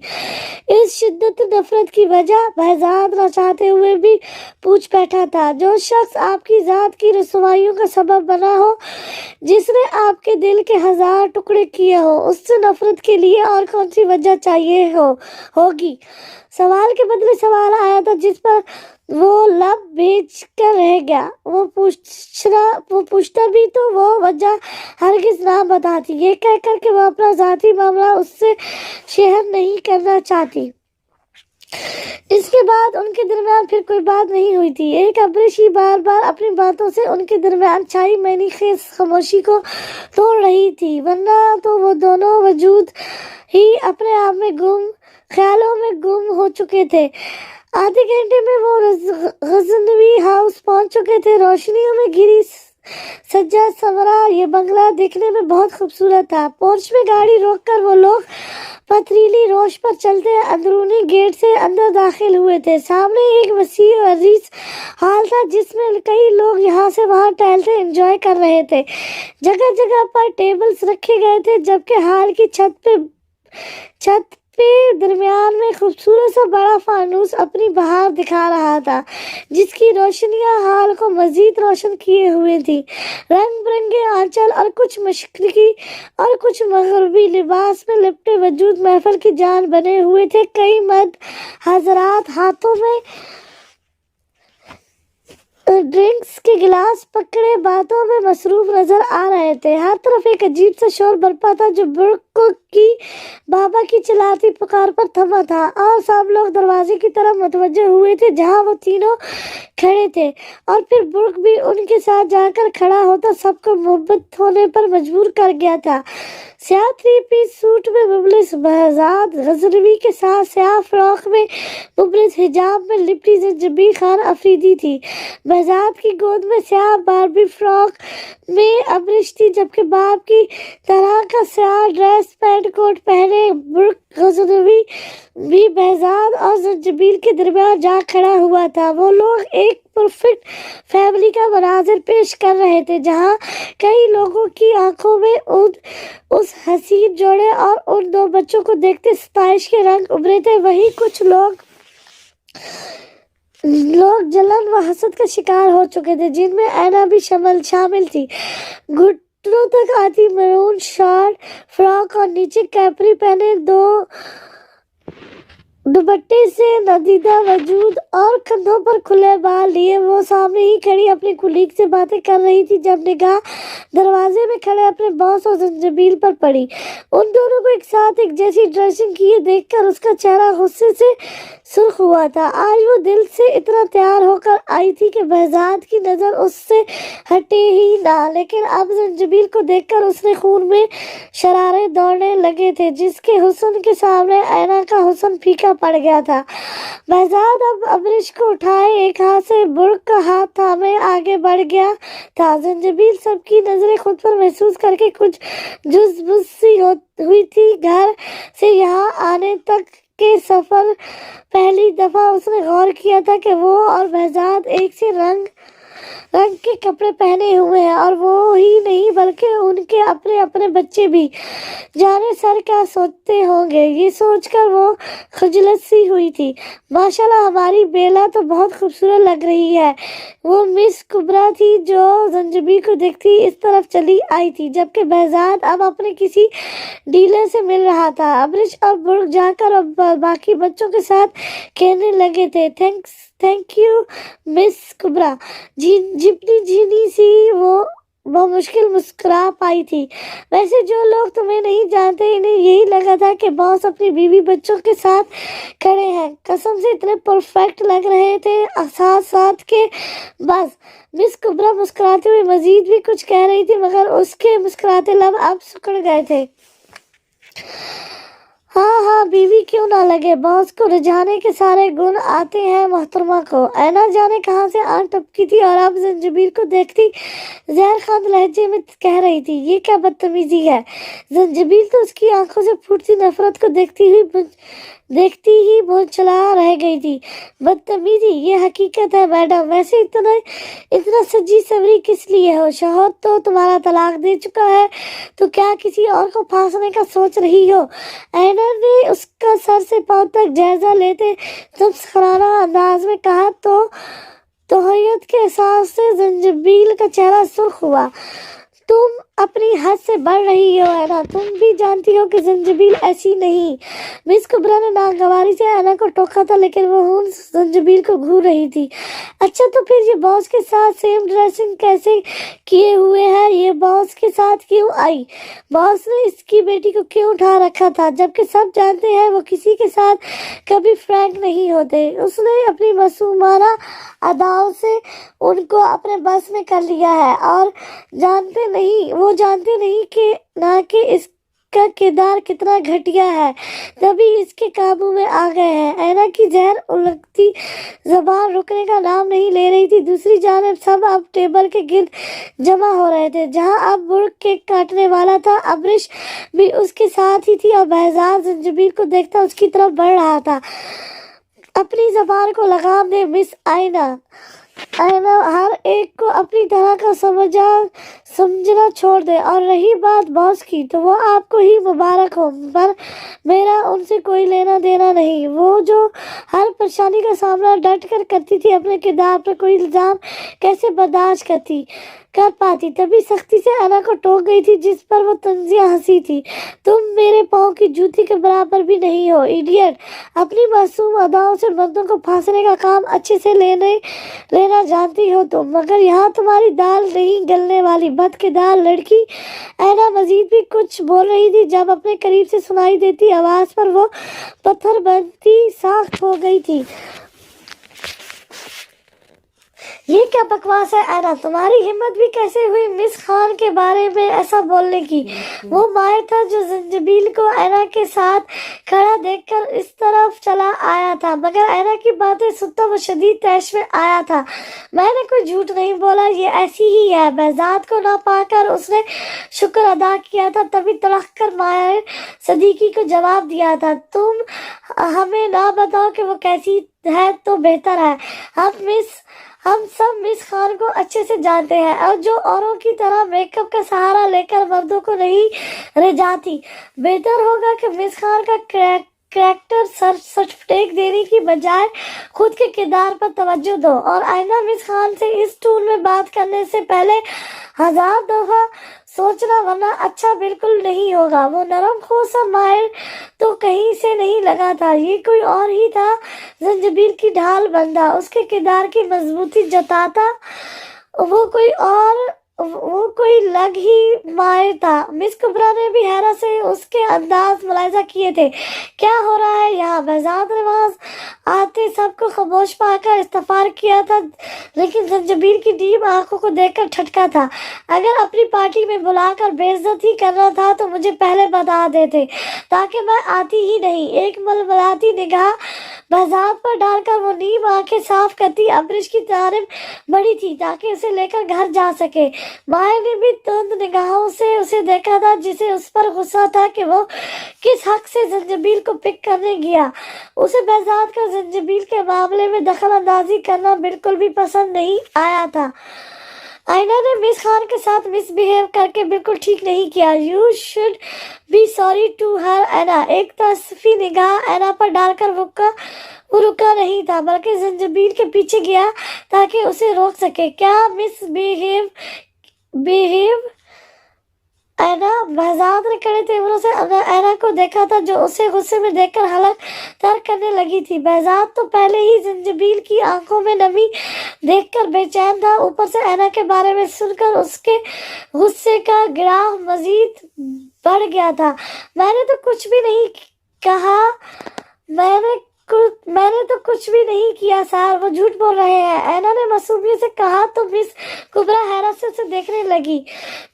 इस शिद्दत नफरत की वजह बहजाद न चाहते हुए भी पूछ बैठा था। जो शख्स आपकी जात की रसवाइयों का सबब बना हो, جس نے آپ کے دل کے 1000 ٹکڑے کیے ہو، اس سے نفرت کے لیے اور کون سی وجہ چاہیے ہوگی؟ سوال کے بدلے سوال آیا تھا جس پر وہ لب بھیج کر رہ گیا۔ وہ پوچھتا بھی تو وہ وجہ ہرگز نہ بتاتی، یہ کہہ کر کہ وہ اپنا ذاتی معاملہ اس سے شیئر نہیں کرنا چاہتی۔ اس کے بعد ان کے درمیان پھر کوئی بات نہیں ہوئی تھی۔ ایک ابرش ہی بار بار اپنی باتوں سے ان کے درمیان چھائی معنی خیز خاموشی کو توڑ رہی تھی، ورنہ تو وہ دونوں وجود ہی اپنے آپ میں خیالوں میں گم ہو چکے تھے۔ آدھے گھنٹے میں وہ غزنوی ہاؤس پہنچ چکے تھے۔ روشنیوں میں گھری سجا سنورا یہ بنگلہ دیکھنے میں بہت خوبصورت تھا۔ پورچ میں گاڑی روک کر وہ لوگ پتھریلی روش پر چلتے اندرونی گیٹ سے اندر داخل ہوئے تھے۔ سامنے ایک وسیع و عریض ہال تھا جس میں کئی لوگ یہاں سے وہاں ٹہلتے انجوائے کر رہے تھے۔ جگہ جگہ پر ٹیبلز رکھے گئے تھے، جبکہ ہال کی چھت پہ درمیان میں خوبصورت سا بڑا فانوس اپنی بہار دکھا رہا تھا، جس کی روشنیاں ہال کو مزید روشن کیے ہوئے تھیں۔ رنگ برنگے آنچل اور کچھ مشرقی اور کچھ مغربی لباس میں لپٹے وجود محفل کی جان بنے ہوئے تھے۔ کئی مرد حضرات ہاتھوں میں ڈرنکس کے گلاس پکڑے باتوں میں مصروف نظر آ رہے تھے۔ ہر طرف ایک عجیب سا شور برپا تھا جو برق کی بابا کی چلاتی پکار پر تھما تھا، اور سب لوگ دروازے کی طرف متوجہ ہوئے تھے جہاں وہ تینوں کھڑے تھے، اور پھر برق بھی ان کے ساتھ جا کر کھڑا ہوتا سب کو محبت ہونے پر مجبور کر گیا تھا۔ سیاہ 3 پیس سوٹ میں مبلس بہزاد غزنوی کے ساتھ سیاہ فراق میں مبلس حجاب میں لپٹی زنجبیل خان افریدی تھی۔ بہزاد کی گود میں سیاہ باربی فراق میں ابرش تھی، جبکہ باپ کی طرح کا سیاہ ڈریس پینٹ کوٹ پہنے برق غزنوی بھی بہزاد اور زنجبیل کے درمیان جا کھڑا ہوا تھا۔ وہ لوگ ایک پرفیکٹ فیملی کا مناظر پیش کر رہے تھے، جہاں کئی لوگوں کی آنکھوں میں اس حسین جوڑے اور ان 2 بچوں کو دیکھتے ستائش کے رنگ ابھرے تھے۔ وہیں کچھ لوگ جلن و حسد کا شکار ہو چکے تھے، جن میں اینا بھی شامل تھی۔ گھٹنوں تک آتی میرون شارٹ فراق اور نیچے کیپری پہنے 2 دوپٹے سے ندیدہ وجود اور کندھوں پر کھلے بال لیے وہ سامنے ہی کھڑی اپنی کولیگ سے باتیں کر رہی تھی جب نگاہ دروازے میں کھڑے اپنے باس اور زنجبیل پر پڑی۔ ان دونوں کو ایک ساتھ ایک جیسی ڈریسنگ کیے دیکھ کر اس کا چہرہ غصے سے سرخ ہوا تھا۔ آج وہ دل سے اتنا تیار ہو کر آئی تھی کہ بہزاد کی نظر اس سے ہٹے ہی نہ، لیکن اب زنجبیل کو دیکھ کر اس کے خون میں شرارے دوڑنے لگے تھے، جس کے حسن کے سامنے اینا کا حسن پھیکا پڑ گیا تھا۔ بہزاد اب ابرش کو اٹھائے ایک ہاتھ سے برق کا ہاتھ تھامے آگے بڑھ گیا تھا۔ زنجبیل سب کی نظریں خود پر محسوس کر کے کچھ جذبہ سی ہوئی تھی۔ گھر سے یہاں آنے تک کے سفر پہلی دفعہ اس نے غور کیا تھا کہ وہ اور بہزاد ایک سے رنگ کے کپڑے پہنے ہوئے ہیں، اور وہ ہی نہیں بلکہ ان کے اپنے بچے بھی۔ جانے سر کیا سوچتے ہوں گے، یہ سوچ کر وہ خجلت سی ہوئی تھی۔ ماشاءاللہ ہماری بیلا تو بہت خوبصورت لگ رہی ہے، وہ مس کبرا تھی جو زنجبیل کو دیکھتی اس طرف چلی آئی تھی، جبکہ بہزاد اب اپنے کسی ڈیلر سے مل رہا تھا۔ ابرش اور برق جا کر باقی بچوں کے ساتھ کہنے لگے تھے، تھینک یو مس کبرا۔ جپنی جھینی سی وہ بمشکل مسکرا پائی تھی۔ ویسے جو لوگ تمہیں نہیں جانتے انہیں یہی لگا تھا کہ باس اپنی بیوی بچوں کے ساتھ کھڑے ہیں، قسم سے اتنے پرفیکٹ لگ رہے تھے ساتھ کے بس۔ مس کبرا مسکراتے ہوئے مزید بھی کچھ کہہ رہی تھی، مگر اس کے مسکراتے لب اب سکڑ گئے تھے۔ ہاں بیوی کیوں نہ لگے، باس کو رجھانے کے سارے گن آتے ہیں محترمہ کو۔ اینا جانے کہاں سے آن ٹپکی تھی اور اب زنجبیل کو دیکھتی زہر خند لہجے میں کہہ رہی تھی، یہ کیا بدتمیزی ہے۔ زنجبیل تو اس کی آنکھوں سے پھوٹتی نفرت کو دیکھتی ہی بھونچلا رہ گئی تھی۔ بدتمیزی، یہ حقیقت ہے میڈم، ویسے اتنا سجی سوری کس لیے ہو؟ شوہر تو تمہارا طلاق دے چکا ہے، تو کیا کسی اور کو پھانسنے کا سوچ رہی ہو؟ اینا نے اس کا سر سے پاؤں تک جائزہ لیتے تمسخرانہ انداز میں کہا۔ توہیت کے احساس سے زنجبیل کا چہرہ سرخ ہوا۔ तुम अपनी हद से बढ़ रही हो ऐना, तुम भी जानती हो कि ज़ंजीबील ऐसी नहीं। मिस कुबरा ने नागवारी से ऐना को टोका था, लेकिन वो उन ज़ंजीबील को घूर रही थी। अच्छा, तो फिर ये बॉस के साथ सेम ड्रेसिंग कैसे किए हुए है? ये बॉस के साथ क्यों आई? बॉस ने इसकी बेटी को क्यों उठा रखा था, जबकि सब जानते हैं वो किसी के साथ कभी फ्रैंक नहीं होते। उसने अपनी मासूमाना अदाओं से उनको अपने बस में कर लिया है, और वो जानते नहीं कि इसका किरदार कितना घटिया है, तभी इसके काबू में आ गए हैं। ऐना की जहर उलगती जबान रुकने का नाम नहीं ले रही थी। दूसरी जानिब सब अब टेबल के गिर्द जमा हो रहे थे, जहां अब बुर्क केक काटने वाला था। अब्रिश भी उसके साथ ही थी, और बहजाद ज़ंजीबील को देखता उसकी तरफ बढ़ रहा था। अपनी जबान को लगाम दे मिस ऐना, हर एक को अपनी तरह का समझना छोड़ दे। और रही बात बॉस की, तो वो आपको ही मुबारक हो, पर मेरा उनसे कोई लेना देना नहीं। वो जो हर परेशानी का सामना डट कर करती थी, अपने किरदार पर कोई इल्जाम कैसे बर्दाश्त कर पाती, तभी सख्ती से ऐना को टोक गई थी, जिस पर वो तंजिया हंसी थी। तुम मेरे पाँव की जूती के बराबर भी नहीं हो, इडियट। अपनी मासूम अदाओं से मर्दों को फांसने का काम अच्छे से लेना जानती हो तुम, मगर यहाँ तुम्हारी दाल नहीं गलने वाली बदकिरदार लड़की। ऐना मजीद भी कुछ बोल रही थी, जब अपने करीब से सुनाई देती आवाज पर वो पत्थर बनती साख्त हो गई थी। ये क्या बकवास है ऐना, तुम्हारी हिम्मत भी कैसे हुई मिस खान के बारे में ऐसा बोलने की? वो माहिर था जो ज़ंजीबील को ऐना के साथ खड़ा देखकर इस तरफ चला आया था, मगर ऐना की बातें सुनता वो शदीद तैश में आया था। मैंने कोई झूठ नहीं बोला, ये ऐसी ही है। बहजाद को ना पाकर उसने शुक्र अदा किया था, तभी तड़क कर माहिर सदीकी को जवाब दिया था, तुम हमें ना बताओ कि वो कैसी है तो बेहतर है। हम सब मिस खान को अच्छे से जानते हैं, और जो औरों की तरह मेकअप का सहारा लेकर मर्दों को नहीं रिझाती। बेहतर होगा कि मिस खान का कैरेक्टर सर्टिफिकेट देने की बजाय खुद के किरदार पर तवज्जो दो, और आइंदा मिस खान से इस टूल में बात करने से पहले 1000 दफा सोचना, वरना अच्छा बिल्कुल नहीं होगा। वो नरम खोसा माहिर तो कहीं से नहीं लगा था, ये कोई और ही था। ज़ंजीबील की ढाल बंदा उसके किरदार की मजबूती जताता, वो कोई लग ही माहिर था। मिस कुबरा ने भी हैरत से उसके अंदाज मुलाहिजा किए थे। क्या हो रहा है यहाँ? बहजाद ने वहां आते सबको खामोश पाकर इस्तफार किया था, लेकिन ज़ंजीबील की डीप आंखों को देखकर ठटका था। अगर अपनी पार्टी में बुलाकर बेइज्जती करना था तो मुझे पहले बता देते, ताकि मैं आती ही नहीं। एक मलमलाती निगाह बहजाद पर डालकर वो नीम आंखें साफ करती अब्रिश की तारीफ बड़ी थी, ताकि उसे लेकर घर जा सके। माया ने भी तुंद निगाहों से उसे देखा था, जिसे उस पर गुस्सा था कि वो किस हक से ज़ंजीबील को पिक करने गया। उसे बहजाद का ज़ंजीबील के मामले में दखल अंदाजी करना बिल्कुल भी पसंद नहीं आया था। आइना ने मिस खान के साथ मिसबिहेव करके बिल्कुल ठीक नहीं किया। You should be sorry to her Aina. एक तसफी निगाह ऐना पर डालकर वो रुका नहीं था, बल्कि ज़ंजीबील के पीछे गया ताकि उसे रोक सके। क्या मिसबिहेव ऐना? बहजाद ने कड़े तेवरों से ऐना को देखा था, जो उसे गुस्से में देखकर हलक तर्क करने लगी थी। बहजाद तो पहले ही ज़ंजीबील की आंखों में नमी देखकर बेचैन था, ऊपर से ऐना के बारे में सुनकर उसके गुस्से का ग्राफ मजीद बढ़ गया था। मैंने तो कुछ भी नहीं कहा, मैंने तो कुछ भी नहीं किया सर, वो झूठ बोल रहे हैं। ऐना ने मासूमियत से कहा तो मिस कुबरा हैरत से उसे देखने लगी।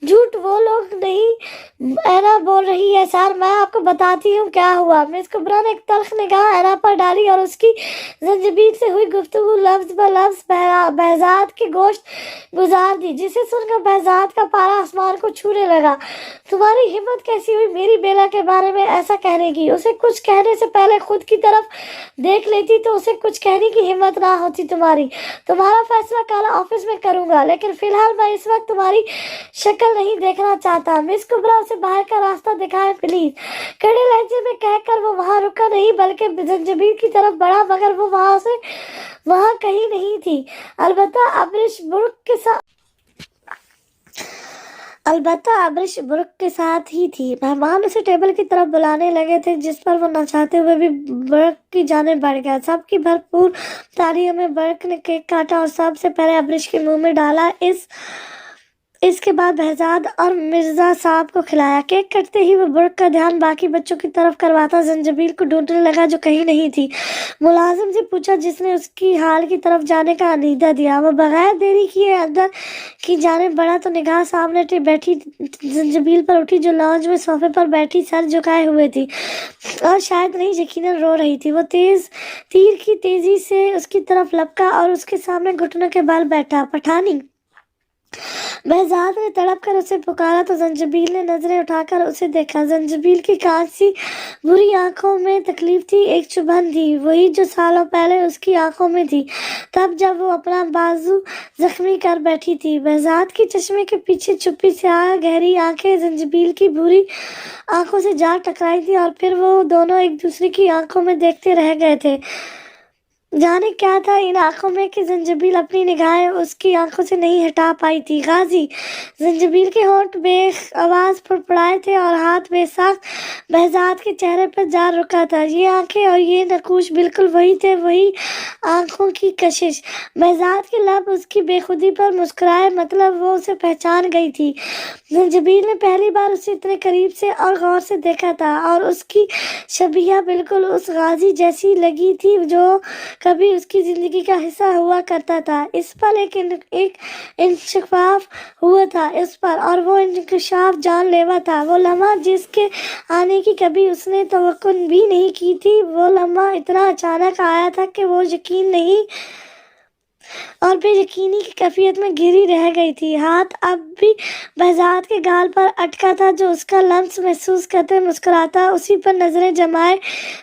झूठ वो लोग नहीं, ऐना बोल रही है सर, मैं आपको बताती हूँ क्या हुआ। मिस कुबरा ने एक तल्ख निगाह ऐना पर डाली और उसकी ज़ंजीबील से हुई गुफ्तगू लफ्ज ब लफ्ज बहजाद के गोश्त गुजार दी, जिसे सुनकर बहजाद का पारा आसमान को छूने लगा। तुम्हारी हिम्मत कैसी हुई मेरी बेला के बारे में ऐसा कहने की? उसे कुछ कहने से पहले खुद की तरफ देख लेती तो उसे कुछ कहने की हिम्मत ना होती। तुम्हारा फैसला कल ऑफिस में करूंगा, लेकिन फिलहाल मैं इस वक्त तुम्हारी शक्ल नहीं देखना चाहता। मिस कुबरा उसे बाहर का रास्ता दिखाए प्लीज, कड़े लहजे में कहकर वो वहां रुका नहीं, बल्कि ज़ंजीबील की तरफ बढ़ा, मगर वो वहां कहीं नहीं थी। अलबत्ता अब्रिश बुर्क के साथ البتہ ابرش برق کے ساتھ ہی تھی۔ مہمان اسے ٹیبل کی طرف بلانے لگے تھے جس پر وہ نہ چاہتے ہوئے بھی برق کی جانب بڑھ گیا۔ سب کی بھرپور تالیوں میں برق نے کیک کاٹا اور سب سے پہلے ابرش کے منہ میں ڈالا۔ اس کے بعد بہزاد اور مرزا صاحب کو کھلایا۔ کیک کٹتے ہی وہ برق کا دھیان باقی بچوں کی طرف کرواتا زنجبیل کو ڈھونڈنے لگا جو کہیں نہیں تھی۔ ملازم سے پوچھا جس نے اس کی حال کی طرف جانے کا انیدہ دیا۔ وہ بغیر دیری کیے اندر کی جانب بڑھا تو نگاہ سامنے بیٹھی زنجبیل پر اٹھی جو لاؤنج میں صوفے پر بیٹھی سر جھکائے ہوئے تھی اور شاید نہیں یقیناً رو رہی تھی۔ وہ تیر کی تیزی سے اس کی طرف لپکا اور اس کے سامنے گھٹنوں کے بل بیٹھا۔ پٹھانی! بہزاد نے تڑپ کر اسے پکارا تو زنجبیل نے نظریں اٹھا کر اسے دیکھا۔ زنجبیل کی کانچ سی بری آنکھوں میں تکلیف تھی، ایک چبھن تھی، وہی جو سالوں پہلے اس کی آنکھوں میں تھی تب جب وہ اپنا بازو زخمی کر بیٹھی تھی۔ بہزاد کے چشمے کے پیچھے چھپی سیاہ گہری آنکھیں زنجبیل کی بری آنکھوں سے جا ٹکرائی تھی اور پھر وہ دونوں ایک دوسرے کی آنکھوں میں دیکھتے رہ گئے تھے۔ جانے کیا تھا ان آنکھوں میں کہ زنجبیل اپنی نگاہیں اس کی آنکھوں سے نہیں ہٹا پائی تھی۔ غازی! زنجبیل کے ہونٹ بے آواز پڑپڑائے تھے اور ہاتھ بے ساخت بہزاد کے چہرے پر جا رکا تھا۔ یہ آنکھیں اور یہ نقوش بالکل وہی تھے، وہی آنکھوں کی کشش۔ بہزاد کے لب اس کی بے خودی پر مسکرائے، مطلب وہ اسے پہچان گئی تھی۔ زنجبیل نے پہلی بار اسے اتنے قریب سے اور غور سے دیکھا تھا اور اس کی شبیہ بالکل اس غازی جیسی لگی تھی جو کبھی اس کی زندگی کا حصہ ہوا کرتا تھا۔ اس پل ایک انکشاف ہوا تھا اس پر اور وہ انکشاف جان لیوا تھا۔ وہ لمحہ جس کے آنے کی کبھی اس نے توقع بھی نہیں کی تھی، وہ لمحہ اتنا اچانک آیا تھا کہ وہ یقین نہیں اور بے یقینی کی کیفیت میں گھری رہ گئی تھی۔ ہاتھ اب بھی بہزاد کے گال پر اٹکا تھا جو اس کا لمس محسوس کرتے مسکراتا اسی پر نظریں جمائے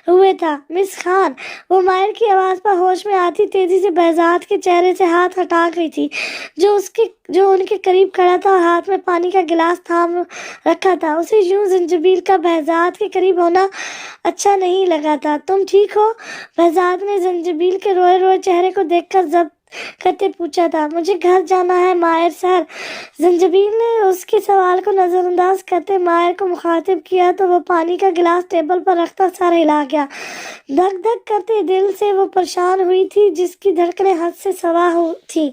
ہوئے تھا۔ مس خان! وہ مائر کی آواز پر ہوش میں آتی تیزی سے بہزاد کے چہرے سے ہاتھ ہٹا گئی تھی جو ان کے قریب کھڑا تھا اور ہاتھ میں پانی کا گلاس تھام رکھا تھا۔ اسے یوں زنجبیل کا بہزاد کے قریب ہونا اچھا نہیں لگا تھا۔ تم ٹھیک ہو؟ بہزاد نے زنجبیل کے روئے روئے چہرے کو دیکھ کر ضبط کرتے پوچھا تھا۔ مجھے گھر جانا ہے مائر سر۔ زنجبیل نے اس کے سوال کو نظر انداز کرتے مائر کو مخاطب کیا تو وہ پانی کا گلاس ٹیبل پر رکھتا سر ہلا گیا۔ دھک دھک کرتے دل سے وہ پریشان ہوئی تھی جس کی دھڑکنیں حد سے سوا تھیں۔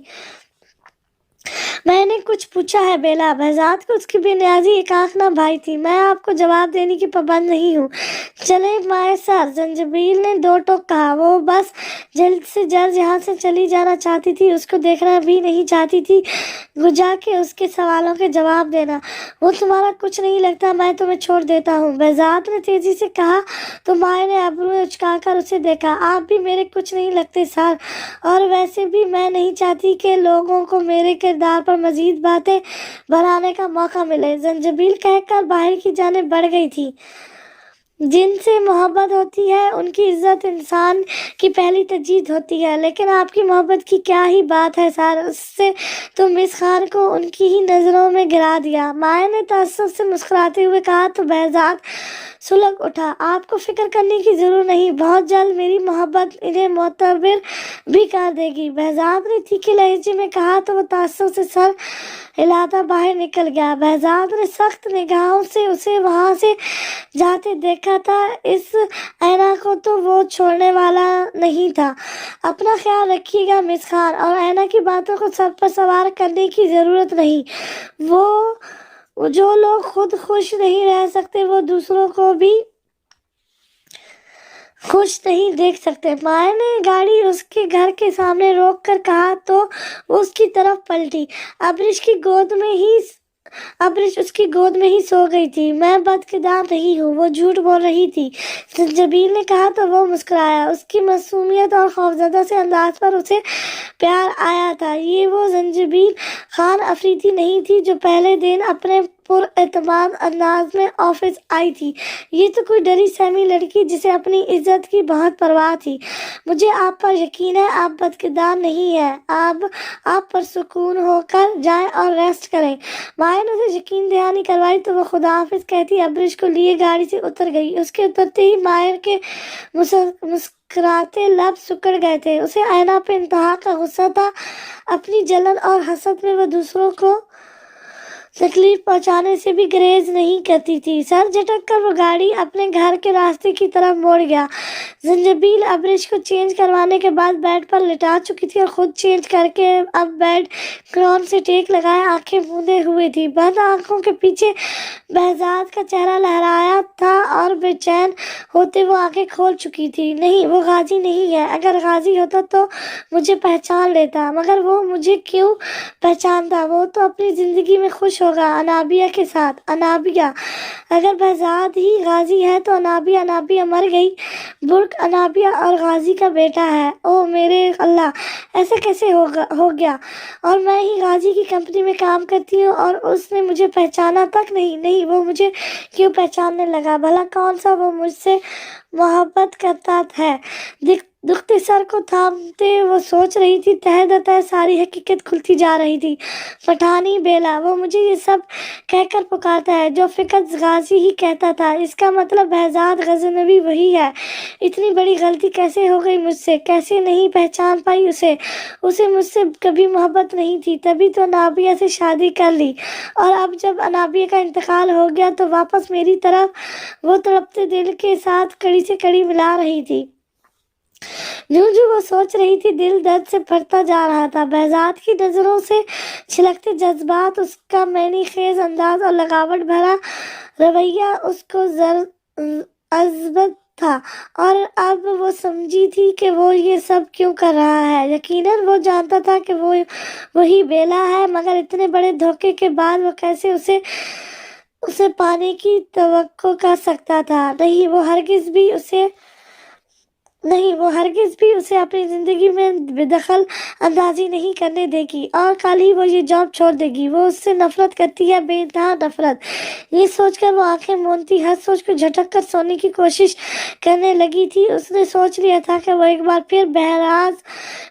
میں نے کچھ پوچھا ہے بیلا؟ بہزاد کو اس کی بے نیازی ایک آنکھ نہ بھائی تھی۔ میں آپ کو جواب دینے کی پابند نہیں ہوں۔ چلیں مائر سر، زنجبیل نے دو ٹوک کہا۔ وہ بس جلد سے جلد یہاں سے چلی جانا چاہتی تھی، اس کو دیکھنا بھی نہیں چاہتی تھی گجا کے اس کے سوالوں کے جواب دینا۔ وہ تمہارا کچھ نہیں لگتا، میں تمہیں چھوڑ دیتا ہوں، بہزاد نے تیزی سے کہا تو مائر نے ابرویں اچکا کر اسے دیکھا۔ آپ بھی میرے کچھ نہیں لگتے سر، اور ویسے بھی میں نہیں چاہتی کہ لوگوں کو میرے کردار پر مزید باتیں بنانے کا موقع ملے، زنجبیل کہہ کر باہر کی جانب بڑھ گئی تھی۔ جن سے محبت ہوتی ہے ان کی عزت انسان کی پہلی ترجیح ہوتی ہے، لیکن آپ کی محبت کی کیا ہی بات ہے سر، اس سے تو مس خان کو ان کی ہی نظروں میں گرا دیا، مائر نے تعصب سے مسکراتے ہوئے کہا تو بہزاد سلگ اٹھا۔ آپ کو فکر کرنے کی ضرورت نہیں، بہت جلد میری محبت انہیں معتبر بھی کر دے گی، بہزاد نے تیکھے لہجے میں کہا تو وہ تعصب سے سر ہلاتا باہر نکل گیا۔ بہزاد نے سخت نگاہوں سے اسے وہاں سے جاتے دیکھا تھا، اس اینا کو تو وہ چھوڑنے والا نہیں تھا۔ اپنا خیال رکھیے گا مس خان، اور اینا کی باتوں کو سر پر سوار کرنے کی ضرورت نہیں۔ جو لوگ خود خوش نہیں رہ سکتے وہ دوسروں کو بھی خوش نہیں دیکھ سکتے۔ مائر نے گاڑی اس کے گھر کے سامنے روک کر کہا تو وہ اس کی طرف پلٹی۔ ابرش اس کی گود میں ہی سو گئی تھی۔ میں بدکردار نہیں ہوں، وہ جھوٹ بول رہی تھی، زنجبیل نے کہا تو وہ مسکرایا۔ اس کی معصومیت اور خوفزدہ سے انداز پر اسے پیار آیا تھا۔ یہ وہ زنجبیل خان افریدی نہیں تھی جو پہلے دن اپنے پر اعتماد انداز میں آفس آئی تھی، یہ تو کوئی ڈری سہمی لڑکی جسے اپنی عزت کی بہت پرواہ تھی۔ مجھے آپ پر یقین ہے، آپ بدکردار نہیں ہیں، آپ پرسکون ہو کر جائیں اور ریسٹ کریں۔ مائر نے اسے یقین دہانی کروائی تو وہ خدا حافظ کہتی ابرش کو لیے گاڑی سے اتر گئی۔ اس کے اترتے ہی مائر کے مسکراتے لب سکڑ گئے تھے۔ اسے اینا پہ انتہا کا غصہ تھا، اپنی جلن اور حسد میں وہ तकलीफ पहुंचाने से भी गुरेज नहीं करती थी। सर झटक कर वो गाड़ी अपने घर के रास्ते की तरफ मोड़ गया। जंजबील अब्रिश को चेंज करवाने के बाद बेड पर लिटा चुकी थी और खुद चेंज करके अब बेड क्रॉन से टेक लगाए आंखें मूंदे हुए थी। बंद आंखों के पीछे बहजाद का चेहरा लहराया था और बेचैन होते वो आंखें खोल चुकी थी। नहीं, वो गाजी नहीं है। अगर गाजी होता तो मुझे पहचान लेता, मगर वो मुझे क्यों पहचानता? वो तो अपनी जिंदगी में खुश होगा अनाबिया के साथ। अनाबिया, अगर बहजाद ही गाजी है तो अनाबिया मर गई। बुर्क अनाबिया और गाजी का बेटा है। ओ मेरे अल्लाह, ऐसा कैसे हो गया? और मैं ही गाजी की कंपनी में काम करती हूँ और उसने मुझे पहचाना तक नहीं। नहीं, वो मुझे क्यों पहचानने लगा? भला कौन सा वो मुझसे मोहब्बत करता है? दुखते सर को थामते वो सोच रही थी। तह दतह सारी हकीकत खुलती जा रही थी। पठानी बेला, वो मुझे ये सब कहकर पुकारता है जो फिकत गाजी ही कहता था। इसका मतलब बहजाद गजनवी वही है। इतनी बड़ी गलती कैसे हो गई मुझसे? कैसे नहीं पहचान पाई उसे? उसे मुझसे कभी मोहब्बत नहीं थी, तभी तो अनाबिया से शादी कर ली। और अब जब अनाबिया का इंतकाल हो गया तो वापस मेरी तरफ वो तड़पते दिल के साथ कड़ी से कड़ी मिला रही थी। जो वो सोच रही थी, दिल दर्द से भरता जा रहा था। बहजाद की नजरों से छिलकते जज्बात, उसका मैनी खेज अंदाज और लगावट भरा रवैया उसको अजबत था। और अब वो समझी थी कि वो ये सब क्यों कर रहा है। यकीनन वो जानता था कि वो वही बेला है, मगर इतने बड़े धोखे के बाद वो कैसे उसे पाने की तवक्को कर सकता था? नहीं, वो हरगिज भी उसे अपनी जिंदगी में बेदखल अंदाजी नहीं करने देगी और कल ही वो ये जॉब छोड़ देगी। वो उससे नफरत करती है, बेइंतहा नफरत। ये सोचकर वो आंखें मूंदती हर सोच को झटक कर सोने की कोशिश करने लगी थी। उसने सोच लिया था कि वो एक बार फिर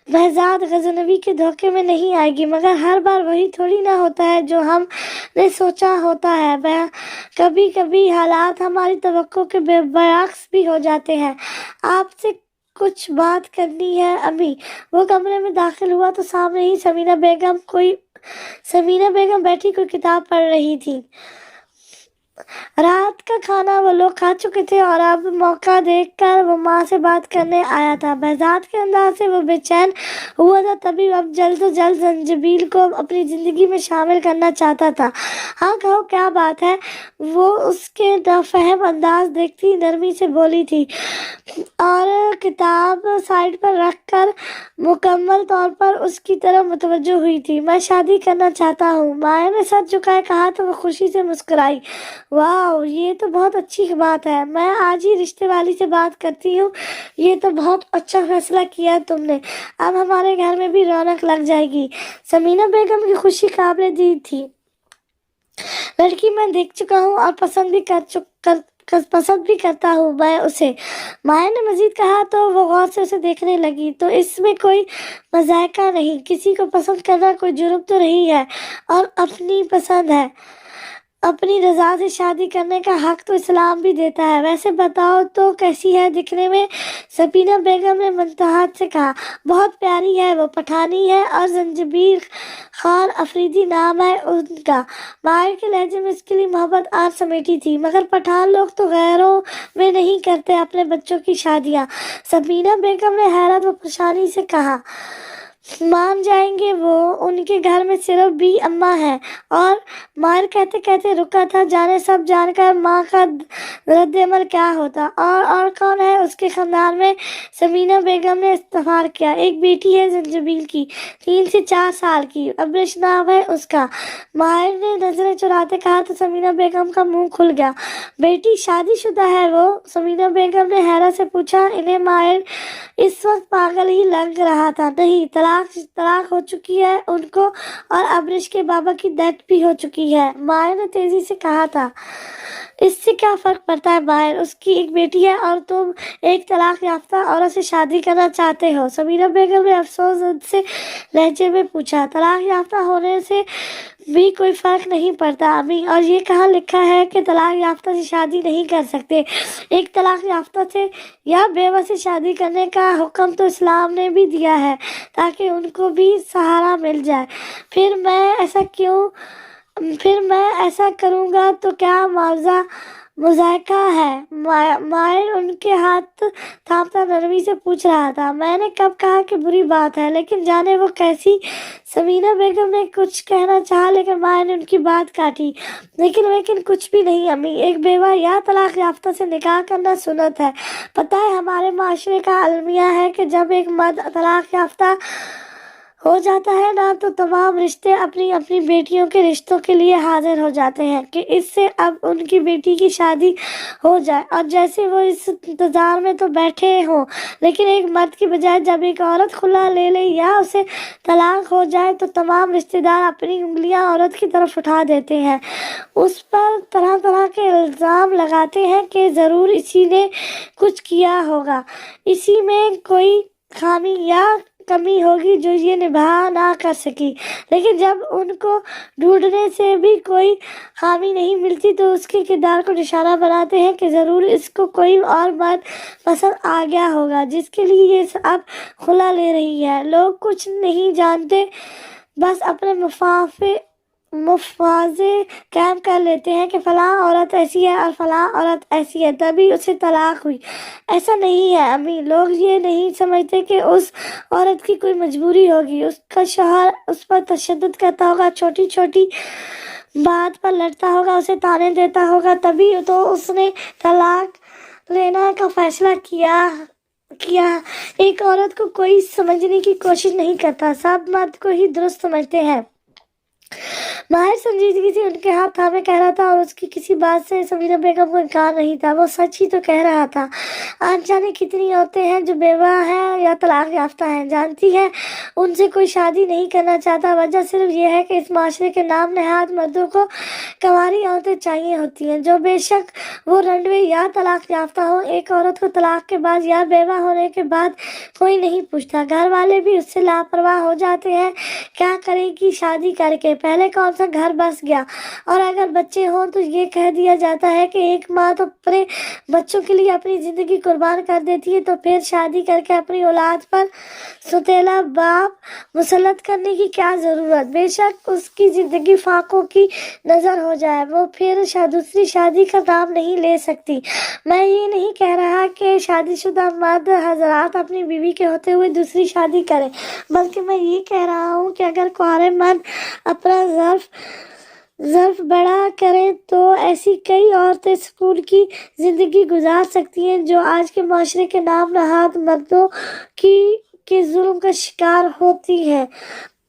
बहजाद गजनवी के धोखे में नहीं आएगी, मगर हर बार वही थोड़ी ना होता है जो हमने सोचा होता है। कभी कभी हालात हमारी तवक्को के बरअक्स भी हो जाते हैं। आपसे कुछ बात करनी है अम्मी। वो कमरे में दाखिल हुआ तो सामने ही समीना बेगम बैठी कोई किताब पढ़ रही थी। रात का खाना वो लोग खा चुके थे और अब मौका देखकर वो माँ से बात करने आया था। बहजाद के अंदाज से वो बेचैन हुआ था, तभी अब जल्द से जल्द जंजबील को अपनी जिंदगी में शामिल करना चाहता था। हाँ कहो, क्या बात है? वो उसके नाफहम अंदाज देखती नरमी से बोली थी और किताब साइड पर रखकर मुकम्मल तौर पर उसकी तरफ मुतवज्जो हुई थी। मैं शादी करना चाहता हूँ। माया ने सर झुकाए कहा तो वो खुशी से मुस्कुराई। वाह, ये तो बहुत अच्छी बात है। मैं आज ही रिश्ते वाली से बात करती हूँ। ये तो बहुत अच्छा फैसला किया तुमने। अब हमारे घर में भी रौनक लग जाएगी। समीना बेगम की खुशी काबिले दीद थी। लड़की मैं देख चुका हूँ और पसंद भी करता हूँ मैं उसे। माया ने मजीद कहा तो वो गौर से उसे देखने लगी। तो इसमें कोई मजायका नहीं। किसी को पसंद करना कोई जुर्म तो नहीं है और अपनी पसंद है। अपनी रजा से शादी करने का हक तो इस्लाम भी देता है। वैसे बताओ तो कैसी है दिखने में? समीना बेगम ने मुंतहात से कहा। बहुत प्यारी है, वो पठानी है और जंजबील खान अफरीदी नाम है उनका। मायर के लहजे में इसके लिए मोहब्बत आज समेटी थी, मगर पठान लोग तो गैरों में नहीं करते अपने बच्चों की शादियाँ। समीना बेगम ने हैरत व परेशानी से कहा। मान जाएंगे वो, उनके घर में सिर्फ भी अम्मा है। और मायर कहते कहते रुका था, जाने सब जानकर माँ का रद्द-ए-अमल क्या होता। और कौन है उसके खानदान में? समीना बेगम ने इस्तफार किया। एक बेटी है जंजबील की, 3 से 4 साल की, अब्रिश नाम है उसका। मायर ने नजरें चुराते कहा तो समीना बेगम का मुंह खुल गया। बेटी शादीशुदा है वो? समीना बेगम ने हैरत से पूछा। इन्हें मायर इस वक्त पागल ही लग रहा था। नहीं, तलाक हो चुकी है उनको और अब्रिश के बाबा की डेथ भी हो चुकी है। माया ने तेजी से कहा था। इससे क्या फर्क पड़ता है मायर? उसकी एक बेटी है और तुम एक तलाक याफ्ता औरत से शादी करना चाहते हो। समीना बेगम ने अफसोस से लहजे में पूछा। तलाक याफ्ता होने से भी कोई फर्क नहीं पड़ता अम्मी। और ये कहाँ लिखा है कि तलाक याफ्ता से शादी नहीं कर सकते? एक तलाक याफ्ता से या बेवा से शादी करने का हुक्म तो इस्लाम ने भी दिया है ताकि उनको भी सहारा मिल जाए। फिर मैं ऐसा क्यों پھر میں ایسا کروں گا تو کیا مذائقہ ہے؟ ماہر ان کے ہاتھ تھامتا نرمی سے پوچھ رہا تھا۔ میں نے کب کہا کہ بری بات ہے؟ لیکن جانے وہ کیسی؟ سمینہ بیگم نے کچھ کہنا چاہا لیکن ماہر نے ان کی بات کاٹی۔ لیکن کچھ بھی نہیں امی، ایک بیوہ یا طلاق یافتہ سے نکاح کرنا سنت ہے۔ پتہ ہے ہمارے معاشرے کا المیہ ہے کہ جب ایک مرد طلاق یافتہ ہو جاتا ہے نا تو تمام رشتے اپنی اپنی بیٹیوں کے رشتوں کے لیے حاضر ہو جاتے ہیں کہ اس سے اب ان کی بیٹی کی شادی ہو جائے، اور جیسے وہ اس انتظار میں تو بیٹھے ہوں۔ لیکن ایک مرد کی بجائے جب ایک عورت خلا لے لے یا اسے طلاق ہو جائے تو تمام رشتہ دار اپنی انگلیاں عورت کی طرف اٹھا دیتے ہیں، اس پر طرح طرح کے الزام لگاتے ہیں کہ ضرور اسی نے کچھ کیا ہوگا، اسی میں کوئی خامی یا کمی ہوگی جو یہ نبھا نہ کر سکی۔ لیکن جب ان کو ڈھونڈنے سے بھی کوئی خامی نہیں ملتی تو اس کے کردار کو نشانہ بناتے ہیں کہ ضرور اس کو کوئی اور مرد پسند آ گیا ہوگا جس کے لیے یہ اب خلا لے رہی ہے۔ لوگ کچھ نہیں جانتے، بس اپنے مفازے قائم کر لیتے ہیں کہ فلاں عورت ایسی ہے اور فلاں عورت ایسی ہے تبھی اسے طلاق ہوئی۔ ایسا نہیں ہے امی، لوگ یہ نہیں سمجھتے کہ اس عورت کی کوئی مجبوری ہوگی، اس کا شوہر اس پر تشدد کرتا ہوگا، چھوٹی چھوٹی بات پر لڑتا ہوگا، اسے طعنے دیتا ہوگا، تبھی تو اس نے طلاق لینا کا فیصلہ کیا۔ ایک عورت کو کوئی سمجھنے کی کوشش نہیں کرتا، سب مرد کو ہی درست سمجھتے ہیں۔ ماہر سنجیدگی سے ان کے ہاتھ تھامے کہہ رہا تھا اور اس کی کسی بات سے سمینہ بیگم کو انکار نہیں تھا، وہ سچ ہی تو کہہ رہا تھا۔ آج جانے کتنی عورتیں ہیں جو بیوہ ہیں یا طلاق یافتہ ہیں، جانتی ہیں ان سے کوئی شادی نہیں کرنا چاہتا، وجہ صرف یہ ہے کہ اس معاشرے کے نام نہاد مردوں کو کنواری عورتیں چاہیے ہوتی ہیں جو بے شک وہ رنڈوے یا طلاق یافتہ ہوں۔ ایک عورت کو طلاق کے بعد یا بیوہ ہونے کے بعد کوئی نہیں پوچھتا، گھر والے بھی اس سے لاپرواہ ہو جاتے ہیں، کیا کرے گی شادی کر کے، پہلے کون سا گھر بس گیا، اور اگر بچے ہوں تو یہ کہہ دیا جاتا ہے کہ ایک ماں تو اپنے بچوں کے لیے اپنی زندگی قربان کر دیتی ہے، تو پھر شادی کر کے اپنی اولاد پر ستیلا باپ مسلط کرنے کی کیا ضرورت؟ بے شک اس کی زندگی فاقوں کی نظر ہو جائے، وہ پھر دوسری شادی کا نام نہیں لے سکتی۔ میں یہ نہیں کہہ رہا کہ شادی شدہ مرد حضرات اپنی بیوی کے ہوتے ہوئے دوسری شادی کریں، بلکہ میں یہ کہہ رہا ہوں کہ اگر کنوارے مرد اپنا ظرف بڑا کریں تو ایسی کئی عورتیں سکون کی زندگی گزار سکتی ہیں جو آج کے معاشرے کے نام نہاد مردوں کے ظلم کا شکار ہوتی ہیں۔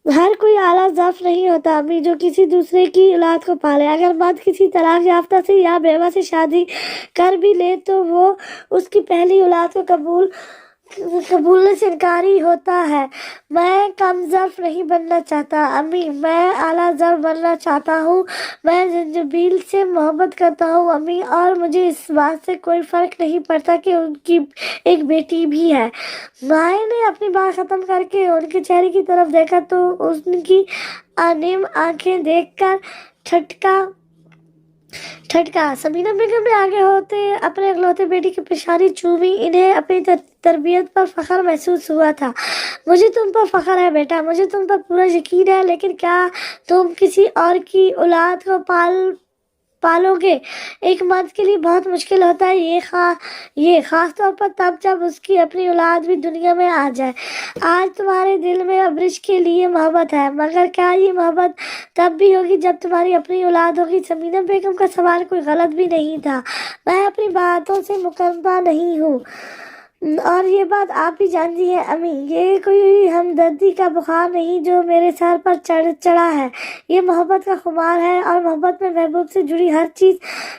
ہر کوئی اعلیٰ ظرف نہیں ہوتا امی جو کسی دوسرے کی اولاد کو پالے۔ اگر مرد کسی طلاق یافتہ سے یا بیوہ سے شادی کر بھی لے تو وہ اس کی پہلی اولاد کو قبولنے سے انکاری ہوتا ہے۔ میں کم ظرف نہیں بننا چاہتا امی، میں اعلیٰ ظرف بننا چاہتا ہوں۔ میں زنجبیل سے محبت کرتا ہوں امی، اور مجھے اس بات سے کوئی فرق نہیں پڑتا کہ ان کی ایک بیٹی بھی ہے۔ ماہر نے اپنی بات ختم کر کے ان کے چہرے کی طرف دیکھا تو ان کی نیم آنکھیں دیکھ کر ٹھٹکا۔ سمینہ بیگم نے آگے ہوتے اپنے اکلوتے بیٹی کی پیشانی چومی، انہیں اپنی تربیت پر فخر محسوس ہوا تھا۔ مجھے تم پر فخر ہے بیٹا، مجھے تم پر پورا یقین ہے، لیکن کیا تم کسی اور کی اولاد کو پالو گے؟ ایک مرد کے لیے بہت مشکل ہوتا ہے یہ خاص طور پر تب جب اس کی اپنی اولاد بھی دنیا میں آ جائے۔ آج تمہارے دل میں ابرش کے لیے محبت ہے، مگر کیا یہ محبت تب بھی ہوگی جب تمہاری اپنی اولاد ہوگی؟ سمینہ بیگم کا سوال کوئی غلط بھی نہیں تھا۔ میں اپنی باتوں سے مکرمہ نہیں ہوں، اور یہ بات آپ بھی جانتی ہیں امی، یہ کوئی ہمدردی کا بخار نہیں جو میرے سر پر چڑھا ہے، یہ محبت کا خمار ہے، اور محبت میں محبوب سے جڑی ہر چیز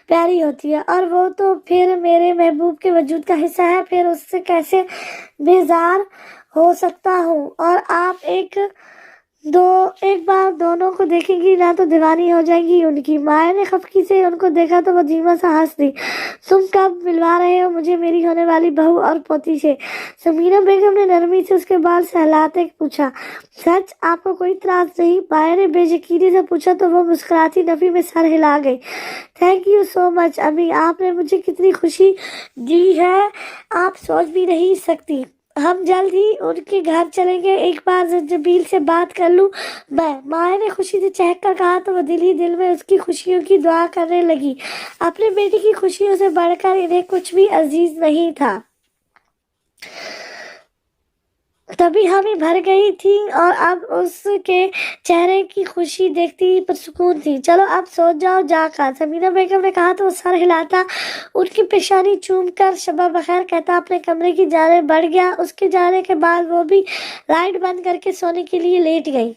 پیاری ہوتی ہے، اور وہ تو پھر میرے محبوب کے وجود کا حصہ ہے، پھر اس سے کیسے بیزار ہو سکتا ہوں؟ اور آپ ایک بار دونوں کو دیکھیں گی نہ تو دیوانی ہو جائیں گی ان کی۔ مایا نے خفگی سے ان کو دیکھا تو وہ دھیما سا ہنس دی۔ تم کب ملوا رہے ہو مجھے میری ہونے والی بہو اور پوتی سے؟ سمینہ بیگم نے نرمی سے اس کے بال سہلاتے پوچھا۔ سچ؟ آپ کو کوئی اعتراض نہیں؟ مایا نے بے یقینی سے پوچھا تو وہ مسکراتی نفی میں سر ہلا گئی۔ تھینک یو سو مچ امی، آپ نے مجھے کتنی خوشی دی ہے آپ سوچ بھی نہیں سکتی۔ हम जल्द ही उनके घर चलेंगे, एक बार जंजीबील से बात कर लूं मैं। माया ने खुशी से चहक कर कहा तो वो दिल ही दिल में उसकी खुशियों की दुआ करने लगी। अपने बेटी की खुशियों से बढ़कर इन्हें कुछ भी अजीज नहीं था। तभी हमें भर गई थी और अब उसके चेहरे की खुशी देखती पुरसुकून थी। चलो अब सो जाओ जाकर, समीना बेगम ने कहा तो वो सर हिलाता, उनकी पेशानी चूम कर शबा बखैर कहता अपने कमरे की जाने बढ़ गया। उसके जाने के बाद वो भी लाइट बंद करके सोने के लिए लेट गई।